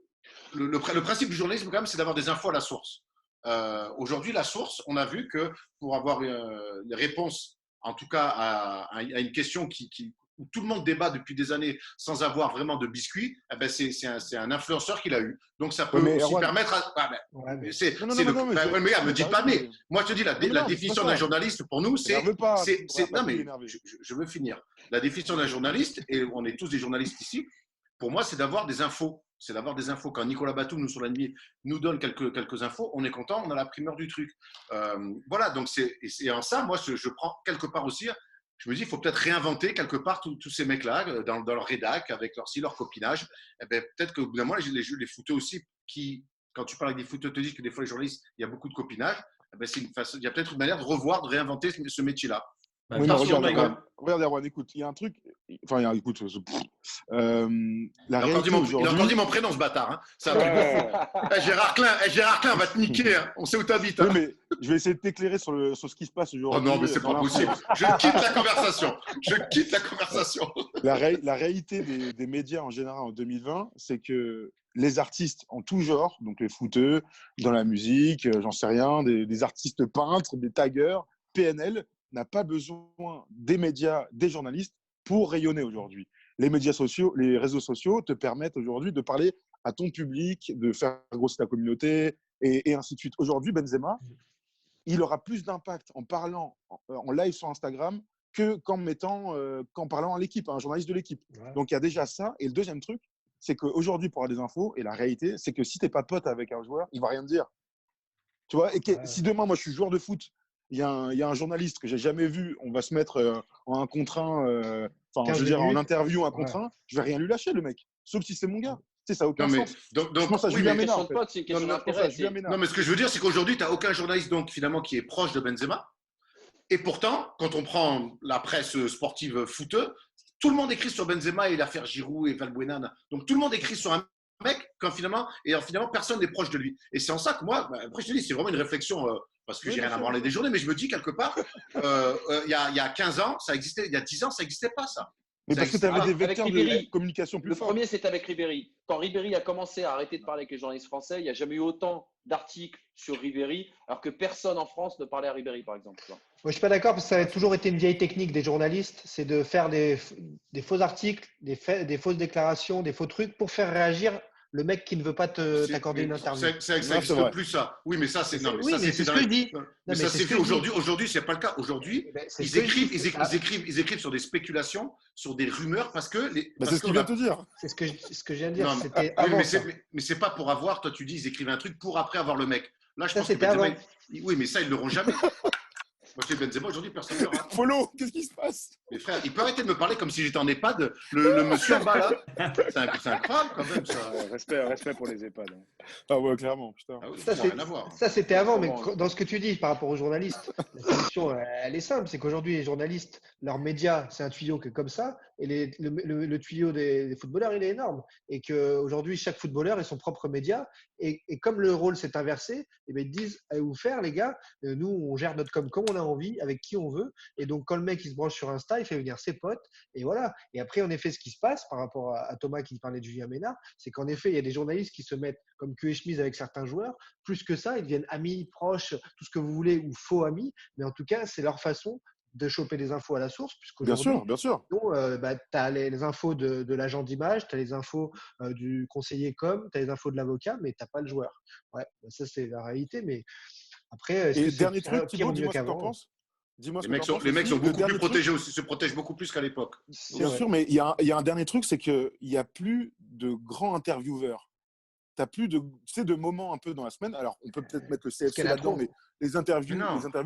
le principe du journalisme quand même, c'est d'avoir des infos à la source. Aujourd'hui, la source, on a vu que pour avoir une réponse, en tout cas à une question où tout le monde débat depuis des années sans avoir vraiment de biscuit, eh ben c'est un influenceur qui l'a eu. Donc ça peut aussi permettre à. Me dis pas mais. Moi, je te dis la définition d'un journaliste pour nous, c'est. Non, mais je veux finir. La définition d'un journaliste, et on est tous des journalistes ici, pour moi, c'est d'avoir des infos. C'est d'avoir des infos. Quand Nicolas Batum, nous, sur la nuit, nous donne quelques infos, on est content, on a la primeur du truc. Voilà, donc c'est en ça, moi, je prends quelque part aussi, je me dis, il faut peut-être réinventer quelque part tous ces mecs-là, dans leur rédac, avec leur copinage. Eh ben, peut-être qu'au bout d'un moment, les footeux aussi, quand tu parles avec des footeux, te disent que des fois, les journalistes, il y a beaucoup de copinage. Eh ben, il y a peut-être une manière de revoir, de réinventer ce métier-là. Oui, regarde, Erwan, écoute, il y a un truc. Enfin, écoute, il a encore dit mon prénom, ce bâtard. Hein. Gérard Klein, on va te niquer. Hein. On sait où tu habites. Hein. Oui, mais je vais essayer de t'éclairer sur ce qui se passe aujourd'hui. Oh non, mais c'est pas possible. Je quitte la conversation. La réalité des médias en général en 2020, c'est que les artistes en tout genre, donc les footeux, dans la musique, j'en sais rien, des artistes peintres, des taggers, PNL, n'a pas besoin des médias, des journalistes pour rayonner aujourd'hui. Les médias sociaux, les réseaux sociaux te permettent aujourd'hui de parler à ton public, de faire grossir ta communauté et ainsi de suite. Aujourd'hui, Benzema, il aura plus d'impact en parlant en live sur Instagram qu'en parlant à l'équipe, à un journaliste de l'équipe. Ouais. Donc, il y a déjà ça. Et le deuxième truc, c'est qu'aujourd'hui, pour avoir des infos, et la réalité, c'est que si tu n'es pas pote avec un joueur, il ne va rien te dire. Tu vois, si demain, moi, je suis joueur de foot, il y a un journaliste que j'ai jamais vu, on va se mettre en un contre un, en interview un contre un, je vais rien lui lâcher, le mec. Sauf si c'est mon gars. Tu sais, ça n'a aucun sens. Donc, c'est une question d'intérêt. Non, mais ce que je veux dire, c'est qu'aujourd'hui, tu n'as aucun journaliste donc, finalement, qui est proche de Benzema. Et pourtant, quand on prend la presse sportive footeuse, tout le monde écrit sur Benzema et l'affaire Giroud et Valbuena. Donc, tout le monde écrit sur un mec quand finalement personne n'est proche de lui. Et c'est en ça que moi, après je te dis, c'est vraiment une réflexion parce que j'ai rien à branler des journées, mais je me dis quelque part, il y a 15 ans, ça existait, il y a 10 ans, ça n'existait pas ça. Mais parce que tu avais des Avec vecteurs Ribéry, de communication plus le forts. premier, c'était avec Ribéry. Quand Ribéry a commencé à arrêter de parler avec les journalistes français, il n'y a jamais eu autant d'articles sur Ribéry, alors que personne en France ne parlait à Ribéry, par exemple. Moi, je ne suis pas d'accord parce que ça a toujours été une vieille technique des journalistes, c'est de faire des faux articles, des fausses déclarations, des faux trucs pour faire réagir le mec qui ne veut pas t'accorder une interview. Ça n'existe plus, ça. Oui, mais ça, c'est. Non, mais oui, ça, mais c'est ce que je dis. Mais ça, c'est fait aujourd'hui. Aujourd'hui, ce n'est pas le cas. Aujourd'hui, ils écrivent sur des spéculations, sur des rumeurs, parce que. C'est ce qu'il vient de te dire. C'est ce que je viens de dire. Non, c'était avant. Mais c'est pas pour avoir. Toi, tu dis, ils écrivent un truc pour après avoir le mec. Là, je pense que c'était avant. Oui, mais ça, ils ne l'auront jamais. Moi, chez Benzema, aujourd'hui, personne ne le rate. Follow, qu'est-ce qui se passe? Mais frère, il peut arrêter de me parler comme si j'étais en EHPAD. Le monsieur en bas, là. C'est incroyable, quand même, ça. Respect pour les EHPAD. Ah ouais, clairement. Putain. Ah oui, Ça, rien à voir. Ça, c'était avant, mais dans ce que tu dis par rapport aux journalistes, la solution, elle est simple. C'est qu'aujourd'hui, les journalistes, leurs médias, c'est un tuyau qui est comme ça, et le tuyau des footballeurs, il est énorme. Et qu'aujourd'hui, chaque footballeur est son propre média. Et comme le rôle s'est inversé, eh bien, ils disent, allez vous faire, les gars, nous, on gère notre com comme on a envie, avec qui on veut. Et donc, quand le mec, il se branche sur Insta, il fait venir ses potes, et voilà. Et après, en effet, ce qui se passe par rapport à Thomas qui parlait de Julien Ménard, c'est qu'en effet, il y a des journalistes qui se mettent comme cul et chemise avec certains joueurs. Plus que ça, ils deviennent amis, proches, tout ce que vous voulez, ou faux amis. Mais en tout cas, c'est leur façon de choper des infos à la source. Bien sûr. Tu as les infos de l'agent d'image, tu as les infos du conseiller com, tu as les infos de l'avocat, mais tu n'as pas le joueur. Ouais, ça, c'est la réalité. Mais après, et dernier truc, Thibaut, dis-moi ce que tu en penses. Les mecs sont beaucoup plus protégés aussi, se protègent beaucoup plus qu'à l'époque. Bien sûr, mais il y a un dernier truc, c'est qu'il n'y a plus de grands intervieweurs. Tu n'as plus de moments un peu dans la semaine. Alors, on peut peut-être mettre le CFC là-dedans, mais les interviews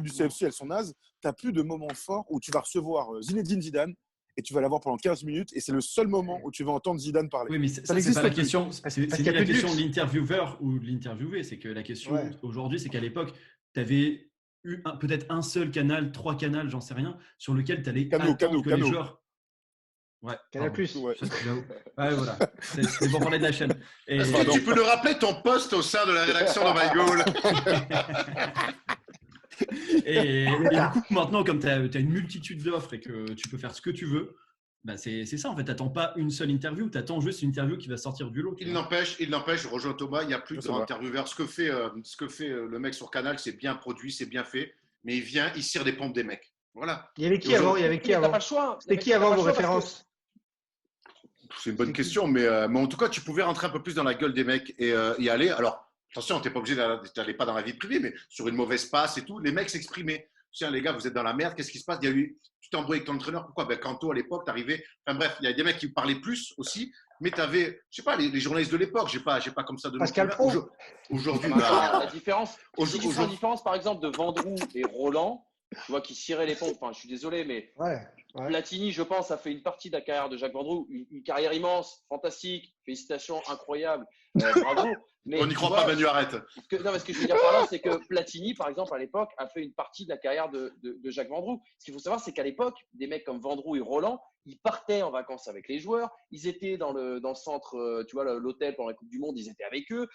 du CFC, elles sont nazes. Tu n'as plus de moments forts où tu vas recevoir Zinedine Zidane et tu vas l'avoir pendant 15 minutes et c'est le seul moment où tu vas entendre Zidane parler. Oui, mais ça c'est pas la question. C'est la question de l'intervieweur ou de l'interviewé. C'est que la question aujourd'hui, c'est qu'à l'époque, tu avais eu peut-être un seul canal, 3 canaux, j'en sais rien, sur lequel tu allais attendre que les joueurs… Ouais, Canal Plus. Ouais, voilà. C'est pour parler de la chaîne. Est-ce que tu peux nous rappeler ton poste au sein de la rédaction de My Goal? et du coup, maintenant, comme tu as une multitude d'offres et que tu peux faire ce que tu veux, bah c'est ça en fait. Tu n'attends pas une seule interview, tu attends juste une interview qui va sortir du lot. Il n'empêche, je rejoins Thomas, il n'y a plus de intervieweurs. Ce que fait le mec sur Canal, c'est bien produit, c'est bien fait, mais il vient, il cire des pompes des mecs. Voilà. Il y avait qui avant? C'était qui avant vos références? C'est une bonne question, mais en tout cas, tu pouvais rentrer un peu plus dans la gueule des mecs et y aller. Alors, attention, tu n'es pas obligé d'aller pas dans la vie privée, mais sur une mauvaise passe et tout, les mecs s'exprimaient. Tiens, les gars, vous êtes dans la merde, qu'est-ce qui se passe? Tu t'es embrouillé avec ton entraîneur, pourquoi? Kanto, à l'époque, t'arrivais. Enfin bref, il y a des mecs qui parlaient plus aussi, mais tu avais, je sais pas, les journalistes de l'époque, j'ai pas comme ça de Pascal Pro. Aujourd'hui, la différence, par exemple, de Vendroux et Roland, tu vois, qui cirait les pompes. Enfin, je suis désolé, mais Platini, je pense, a fait une partie de la carrière de Jacques Vendroux, une carrière immense, fantastique, félicitations, incroyable, bravo. Mais on n'y croit pas, Manu, arrête. Ce que je veux dire par là, c'est que Platini, par exemple, à l'époque, a fait une partie de la carrière de Jacques Vendroux. Ce qu'il faut savoir, c'est qu'à l'époque, des mecs comme Vendroux et Roland, ils partaient en vacances avec les joueurs, ils étaient dans le centre, tu vois, l'hôtel pendant la Coupe du Monde, ils étaient avec eux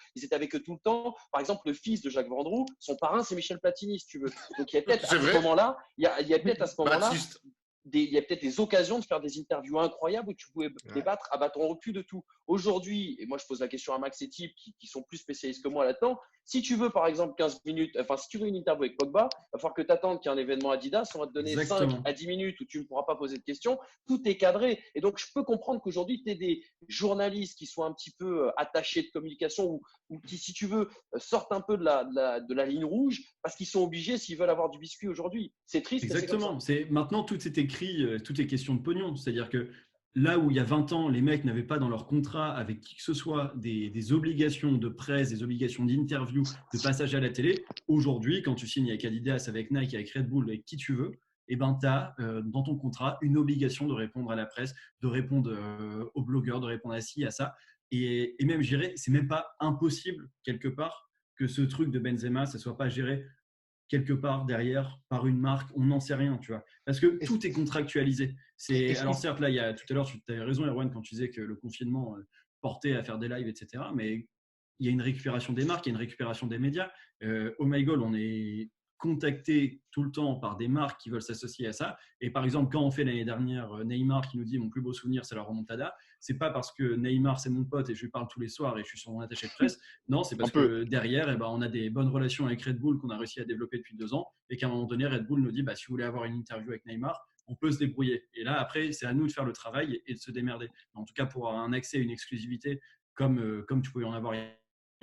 tout le temps. Par exemple, le fils de Jacques Vendroux, son parrain, c'est Michel Platini, si tu veux. Donc, il y a peut-être à ce moment-là, il y a peut-être des occasions de faire des interviews incroyables où tu pouvais débattre à bâton rompu de tout. Aujourd'hui, et moi je pose la question à Max et Tip qui sont plus spécialistes que moi là-dedans, si tu veux par exemple 15 minutes, enfin si tu veux une interview avec Pogba, il va falloir que tu attendes qu'il y ait un événement Adidas, on va te donner 5 à 10 minutes où tu ne pourras pas poser de questions, tout est cadré. Et donc je peux comprendre qu'aujourd'hui tu aies des journalistes qui soient un petit peu attachés de communication ou qui, si tu veux, sortent un peu de la ligne rouge parce qu'ils sont obligés s'ils veulent avoir du biscuit aujourd'hui. C'est triste. Exactement. Maintenant tout est écrit, tout est question de pognon. C'est-à-dire que là où il y a 20 ans, les mecs n'avaient pas dans leur contrat avec qui que ce soit des obligations de presse, des obligations d'interview, de passage à la télé, aujourd'hui, quand tu signes avec Adidas, avec Nike, avec Red Bull, avec qui tu veux, eh ben, tu as dans ton contrat une obligation de répondre à la presse, de répondre aux blogueurs, de répondre à ci, à ça. Et même, je dirais, c'est même pas impossible, quelque part, que ce truc de Benzema, ça ne soit pas géré quelque part derrière par une marque, on n'en sait rien, tu vois. Parce que tout est contractualisé. Alors certes, là, tout à l'heure, tu avais raison, Erwan, quand tu disais que le confinement, porté à faire des lives, etc. Mais il y a une récupération des marques, il y a une récupération des médias. Oh my God, on est contacté tout le temps par des marques qui veulent s'associer à ça. Et par exemple, quand on fait l'année dernière Neymar qui nous dit mon plus beau souvenir, c'est la remontada, c'est pas parce que Neymar, c'est mon pote et je lui parle tous les soirs et je suis son attaché de presse. Non, c'est parce que derrière, on a des bonnes relations avec Red Bull qu'on a réussi à développer depuis 2 ans et qu'à un moment donné, Red Bull nous dit si vous voulez avoir une interview avec Neymar, on peut se débrouiller. Et là, après, c'est à nous de faire le travail et de se démerder. En tout cas, pour avoir un accès à une exclusivité comme tu pouvais en avoir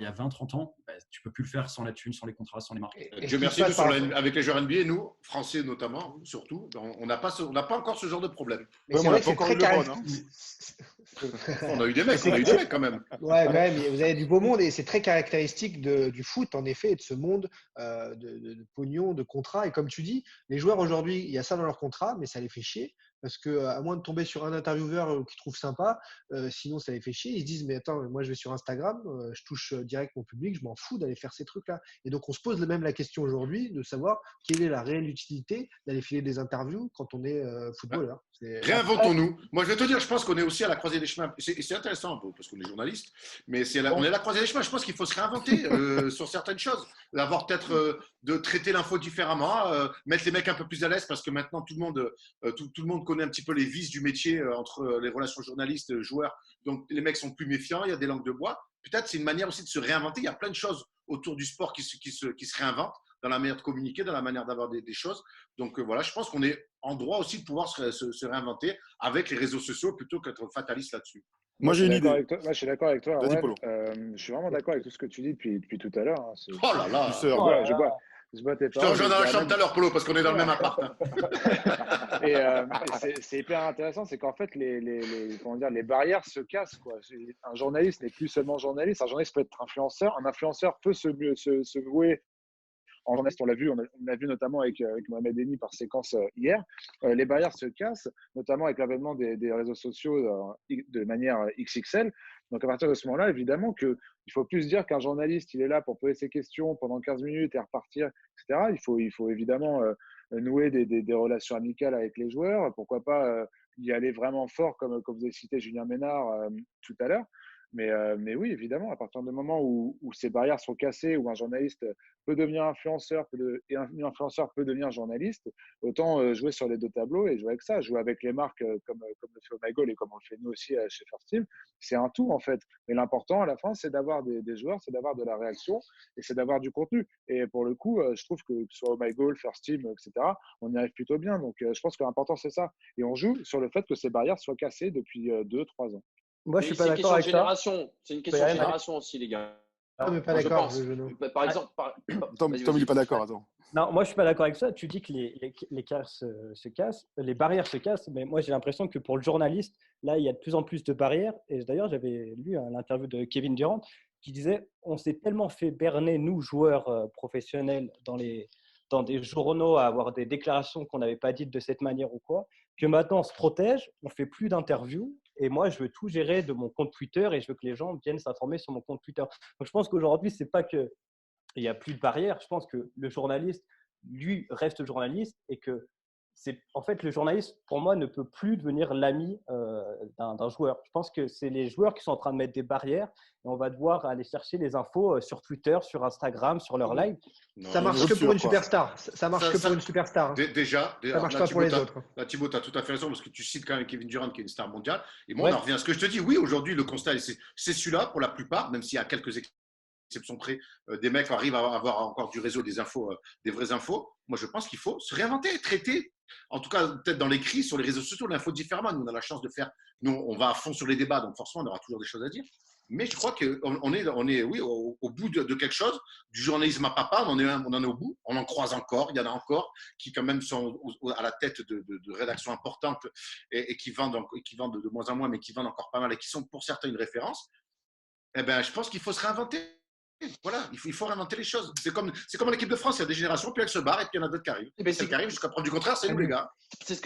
il y a 20-30 ans, tu ne peux plus le faire sans la thune, sans les contrats, sans les marques. Dieu merci, avec les joueurs NBA, nous, Français notamment, surtout, on n'a pas encore ce genre de problème. On n'a pas encore eu le bon, on a eu des mecs, quand même. Ouais, quand même, vous avez du beau monde et c'est très caractéristique du foot, en effet, et de ce monde de pognon, de contrats. Et comme tu dis, les joueurs aujourd'hui, il y a ça dans leur contrat, mais ça les fait chier. Parce qu'à moins de tomber sur un intervieweur qu'ils trouvent sympa, sinon ça les fait chier. Ils se disent, mais attends, moi je vais sur Instagram, je touche direct mon public, je m'en fous d'aller faire ces trucs-là. Et donc on se pose même la question aujourd'hui de savoir quelle est la réelle utilité d'aller filer des interviews quand on est footballeur. Réinventons-nous. Moi je vais te dire, je pense qu'on est aussi à la croisée des chemins. C'est intéressant un peu parce qu'on est journaliste, mais on est à la croisée des chemins. Je pense qu'il faut se réinventer sur certaines choses. D'avoir peut-être de traiter l'info différemment, mettre les mecs un peu plus à l'aise parce que maintenant tout le monde connaît un petit peu les vices du métier entre les relations journalistes, joueurs. Donc les mecs sont plus méfiants, il y a des langues de bois. Peut-être c'est une manière aussi de se réinventer. Il y a plein de choses autour du sport qui se réinventent dans la manière de communiquer, dans la manière d'avoir des choses. Donc voilà, je pense qu'on est en droit aussi de pouvoir se réinventer avec les réseaux sociaux plutôt qu'être fataliste là-dessus. Moi, j'ai une idée. Je suis d'accord avec toi. Vas-y, Polo. Je suis vraiment d'accord avec tout ce que tu dis depuis tout à l'heure. Hein. Oh là là. Je bois tes paroles. Je te rejoins dans la chambre tout à l'heure, Polo, parce qu'on est dans le même appart. Et c'est hyper intéressant, c'est qu'en fait, les barrières se cassent, quoi. Un journaliste n'est plus seulement journaliste. Un journaliste peut être influenceur. Un influenceur peut se vouer en journaliste. On l'a vu notamment avec Mohamed Eni par séquence hier. Les barrières se cassent, notamment avec l'avènement des réseaux sociaux de manière XXL. Donc, à partir de ce moment-là, évidemment qu'il faut plus se dire qu'un journaliste, il est là pour poser ses questions pendant 15 minutes et repartir, etc. Il faut évidemment nouer des relations amicales avec les joueurs. Pourquoi pas y aller vraiment fort, comme vous avez cité Julien Ménard tout à l'heure. Mais oui, évidemment, à partir du moment où ces barrières sont cassées, où un journaliste peut devenir influenceur et un influenceur peut devenir journaliste, autant jouer sur les deux tableaux et jouer avec ça. Jouer avec les marques comme le fait Oh My Goal et comme on le fait nous aussi chez First Team. C'est un tout, en fait. Mais l'important, à la fin, c'est d'avoir des joueurs, c'est d'avoir de la réaction et c'est d'avoir du contenu. Et pour le coup, je trouve que ce soit Oh My Goal, First Team, etc., on y arrive plutôt bien. Donc, je pense que l'important, c'est ça. Et on joue sur le fait que ces barrières soient cassées depuis 2-3 ans. Moi, je suis pas d'accord avec ça. C'est une question de génération aussi, les gars. Ah, mais pas d'accord. Par exemple, Tom, il n'est pas d'accord. Attends. Non, moi, je suis pas d'accord avec ça. Tu dis que les carrières se cassent, les barrières se cassent, mais moi, j'ai l'impression que pour le journaliste, là, il y a de plus en plus de barrières. Et d'ailleurs, j'avais lu l'interview de Kevin Durant qui disait on s'est tellement fait berner, nous, joueurs professionnels, dans des journaux, à avoir des déclarations qu'on n'avait pas dites de cette manière ou quoi, que maintenant, on se protège, on fait plus d'interviews. Et moi, je veux tout gérer de mon compte Twitter et je veux que les gens viennent s'informer sur mon compte Twitter. Donc, je pense qu'aujourd'hui, ce n'est pas qu'il n'y a plus de barrière. Je pense que le journaliste, lui, reste journaliste et que en fait, le journaliste, pour moi, ne peut plus devenir l'ami d'un joueur. Je pense que c'est les joueurs qui sont en train de mettre des barrières et on va devoir aller chercher les infos sur Twitter, sur Instagram, sur leur live. Ça marche que pour une superstar. Ça marche que pour une superstar. Déjà, ça marche pas pour les autres. Là, Thibaut, tu as tout à fait raison parce que tu cites quand même Kevin Durant qui est une star mondiale. Et moi, on en revient à ce que je te dis. Oui, aujourd'hui, le constat, c'est celui-là pour la plupart, même s'il y a quelques exceptions près, des mecs arrivent à avoir encore du réseau, des infos, des vraies infos. Moi, je pense qu'il faut se réinventer, traiter. En tout cas, peut-être dans l'écrit, sur les réseaux sociaux, l'info différemment. Nous, on a la chance de faire. Nous, on va à fond sur les débats, donc forcément, on aura toujours des choses à dire. Mais je crois qu'on est oui, au bout de quelque chose. Du journalisme à papa, on en est au bout. On en croise encore. Il y en a encore qui, quand même, sont à la tête de rédactions importantes et qui vendent de moins en moins, mais qui vendent encore pas mal et qui sont pour certains une référence. Eh bien, je pense qu'il faut se réinventer. Voilà, il faut réinventer les choses. C'est comme l'équipe de France, il y a des générations, puis elles se barrent et puis il y en a d'autres qui arrivent. Celles qui arrivent jusqu'à prendre du contraire, c'est nous les gars. C'est ce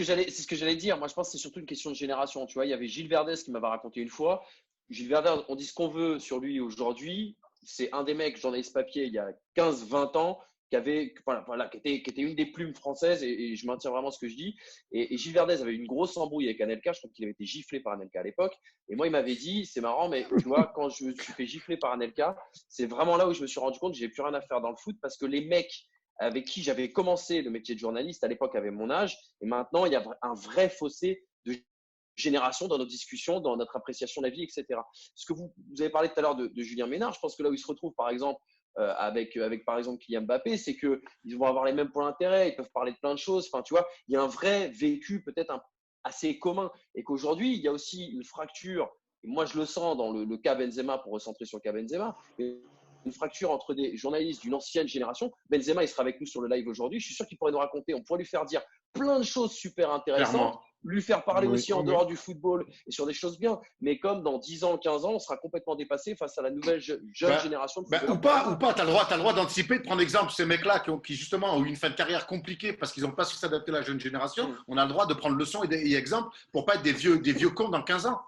que j'allais dire. Moi, je pense que c'est surtout une question de génération. Tu vois, il y avait Gilles Verdez qui m'avait raconté une fois. Gilles Verdez, on dit ce qu'on veut sur lui aujourd'hui. C'est un des mecs, journaliste papier, il y a 15-20 ans, qui était une des plumes françaises, et je maintiens vraiment ce que je dis. Et Gilles Verdez avait une grosse embrouille avec Anelka. Je crois qu'il avait été giflé par Anelka à l'époque. Et moi, il m'avait dit, c'est marrant, mais tu vois, quand je me suis fait gifler par Anelka, c'est vraiment là où je me suis rendu compte que j'ai plus rien à faire dans le foot, parce que les mecs avec qui j'avais commencé le métier de journaliste à l'époque avaient mon âge, et maintenant il y a un vrai fossé de génération dans nos discussions, dans notre appréciation de la vie, etc. Ce que vous avez parlé tout à l'heure de Julien Ménard, je pense que là où il se retrouve par exemple avec par exemple Kylian Mbappé, c'est qu'ils vont avoir les mêmes points d'intérêt, ils peuvent parler de plein de choses. Enfin, tu vois, il y a un vrai vécu peut-être assez commun, et qu'aujourd'hui il y a aussi une fracture. Et moi, je le sens dans le cas Benzema, pour recentrer sur le cas Benzema, une fracture entre des journalistes d'une ancienne génération. Benzema, il sera avec nous sur le live aujourd'hui. Je suis sûr qu'il pourrait nous raconter, on pourrait lui faire dire plein de choses super intéressantes, Clairement. lui faire parler aussi en dehors du football et sur des choses bien. Mais comme dans 10 ans, 15 ans, on sera complètement dépassé face à la nouvelle jeune génération de footballeurs. Ou pas, tu as le droit d'anticiper, de prendre exemple ces mecs-là qui justement ont eu une fin de carrière compliquée parce qu'ils n'ont pas su s'adapter à la jeune génération. On a le droit de prendre leçon et exemple pour pas être des vieux cons dans 15 ans.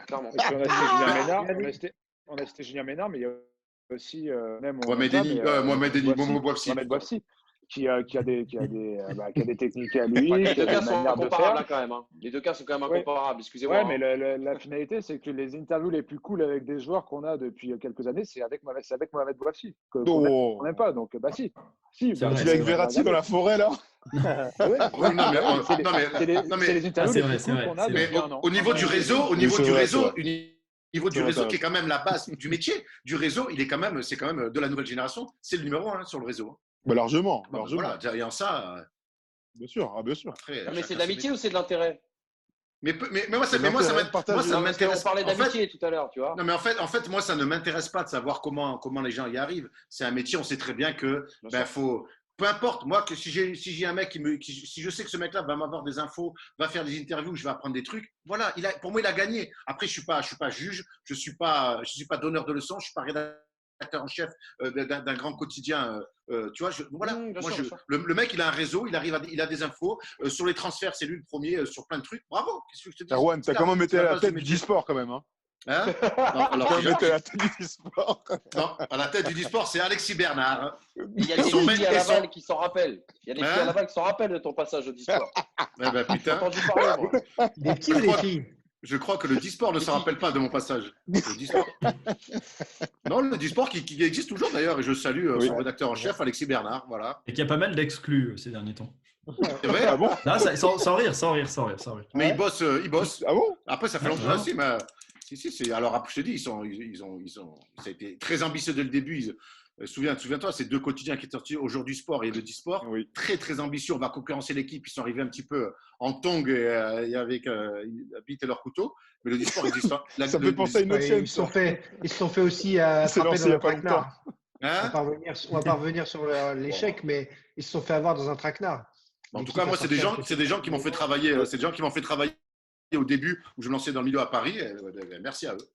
Clairement. Et puis on a cité Julien Ménard, mais il y a aussi même Mohamed Bouafsi qui a des techniques à lui, Les qui a deux cas des sont manières de incomparables faire. quand même. Les deux cas sont quand même Oui. incomparables, excusez-moi. Ouais, mais la finalité, c'est que les interviews les plus cool avec des joueurs qu'on a depuis quelques années, c'est avec Mohamed Bouafsi, qu'on n'aime pas. Donc, bah si. C'est vrai, Tu l'as avec Verratti dans la forêt, là? C'est les interviews les plus cool qu'on a depuis un an. Au niveau du réseau, qui est quand même la base du métier, du réseau, c'est quand même de la nouvelle génération, c'est le numéro 1 sur le réseau. Bah, largement. Voilà, derrière ça. Bien sûr. Après, Mais c'est de l'amitié ou c'est de l'intérêt? Mais moi, ça m'intéresse. On parlait d'amitié tout à l'heure, tu vois. Non, mais en fait, moi, ça ne m'intéresse pas de savoir comment les gens y arrivent. C'est un métier, on sait très bien que faut. Peu importe, moi, que si j'ai un mec si je sais que ce mec-là va m'avoir des infos, va faire des interviews, je vais apprendre des trucs, voilà, pour moi, il a gagné. Après, je suis pas juge, je suis pas donneur de leçons, je suis pas rédacteur en chef d'un grand quotidien. Tu vois, le mec, il a un réseau, il a des infos. Sur les transferts, c'est lui le premier sur plein de trucs. Bravo. Qu'est-ce que je te dis? Erwan, tu as quand même été à la tête du e-sport quand même. Hein? À la tête du e-sport. Non, à la tête du e-sport, c'est Alexis Bernard. Il y a des filles à Laval qui s'en rappellent. Il y a des filles à Laval qui s'en rappellent de ton passage au e-sport. Putain. J'ai entendu parler, moi. Des petits ou des filles? Je crois que le e-sport ne s'en rappelle pas de mon passage. Non, le e-sport qui existe toujours d'ailleurs, et je salue son rédacteur en chef, Alexis Bernard. Voilà. Et qu'il y a pas mal d'exclus ces derniers temps. C'est vrai? Ah bon? Là, sans rire. Mais il bosse. Ah bon? Après, ça fait longtemps aussi, mais si. Alors, après, je te dis, ça a été très ambitieux dès le début. Souviens-toi, c'est deux quotidiens qui sont sortis aujourd'hui sport et le e-sport. Oui. Très, très ambitieux. On va concurrencer l'équipe. Ils sont arrivés un petit peu en tongs et avec la bite et leur couteau. Mais le e-sport existe. Ça peut penser à une autre chaîne. Ils se sont fait aussi attraper dans un traquenard. Hein? On va pas revenir sur l'échec, mais ils se sont fait avoir dans un traquenard. En tout cas, moi, c'est des gens qui m'ont fait travailler. C'est des gens qui m'ont fait travailler au début où je me lançais dans le milieu à Paris. Merci à eux.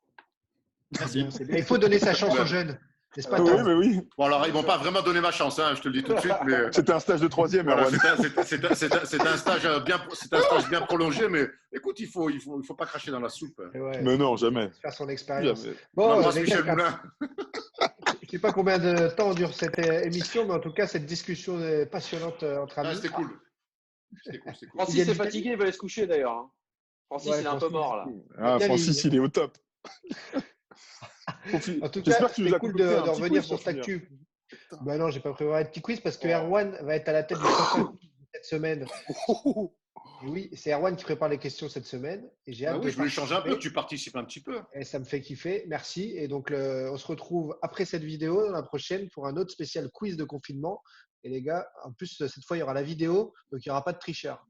Merci. Il faut donner sa chance aux jeunes. N'est-ce pas, Oui, mais oui. Bon, alors, ils ne m'ont pas vraiment donné ma chance, je te le dis tout de suite. Mais c'était un stage de troisième. Voilà, c'est un stage bien prolongé, mais écoute, il faut pas cracher dans la soupe. Ouais, mais non, jamais. Faire son expérience. Jamais. Bon, moi, c'est Michel Moulin. Je ne sais pas combien de temps dure cette émission, mais en tout cas, cette discussion est passionnante entre amis. C'était cool. Francis est fatigué, il va aller se coucher d'ailleurs. Francis, il est un peu mort là. Francis, il est au top. En tout cas, c'est cool de revenir sur cette actu. Ben non, j'ai pas préparé un petit quiz parce que Erwan va être à la tête du prochain cette semaine. Et oui, c'est Erwan qui prépare les questions cette semaine. Et j'ai hâte je voulais changer un peu, que tu participes un petit peu. Et ça me fait kiffer, merci. Et donc, on se retrouve après cette vidéo, dans la prochaine, pour un autre spécial quiz de confinement. Et les gars, en plus, cette fois, il y aura la vidéo, donc il n'y aura pas de tricheur.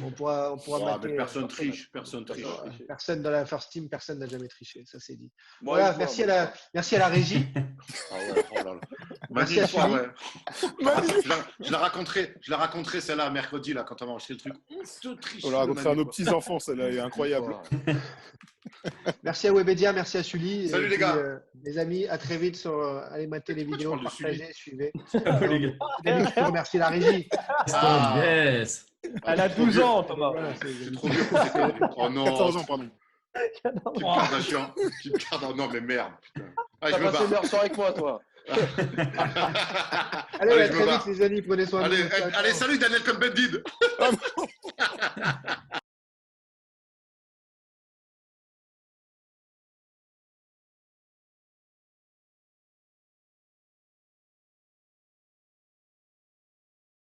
On pourra mater. Personne triche. Personne dans la First Team, personne n'a jamais triché, ça c'est dit. Voilà, merci à la régie. Merci à Sully. Je la raconterai celle-là mercredi là quand on va enregistrer le truc. On la raconterait à nos petits enfants, celle-là est incroyable. Merci à Webedia, merci à Sully. Salut les gars. Les amis, à très vite sur allez mater les vidéos, partagez, suivez. Les gars. Je remercie la régie. Yes. Elle a 12 ans, Thomas. Voilà, c'est trop vieux pour ces conneries. Oh non. 14 ans, pardon. Tu me gardes un chien. Non, mais merde. Putain. T'as passé une heure soirée avec moi, toi. Allez, Allez, à je me très barre. vite, les amis. Prenez soin de Allez, vous. Ciao, allez, ciao. salut Daniel Cohn-Bendit.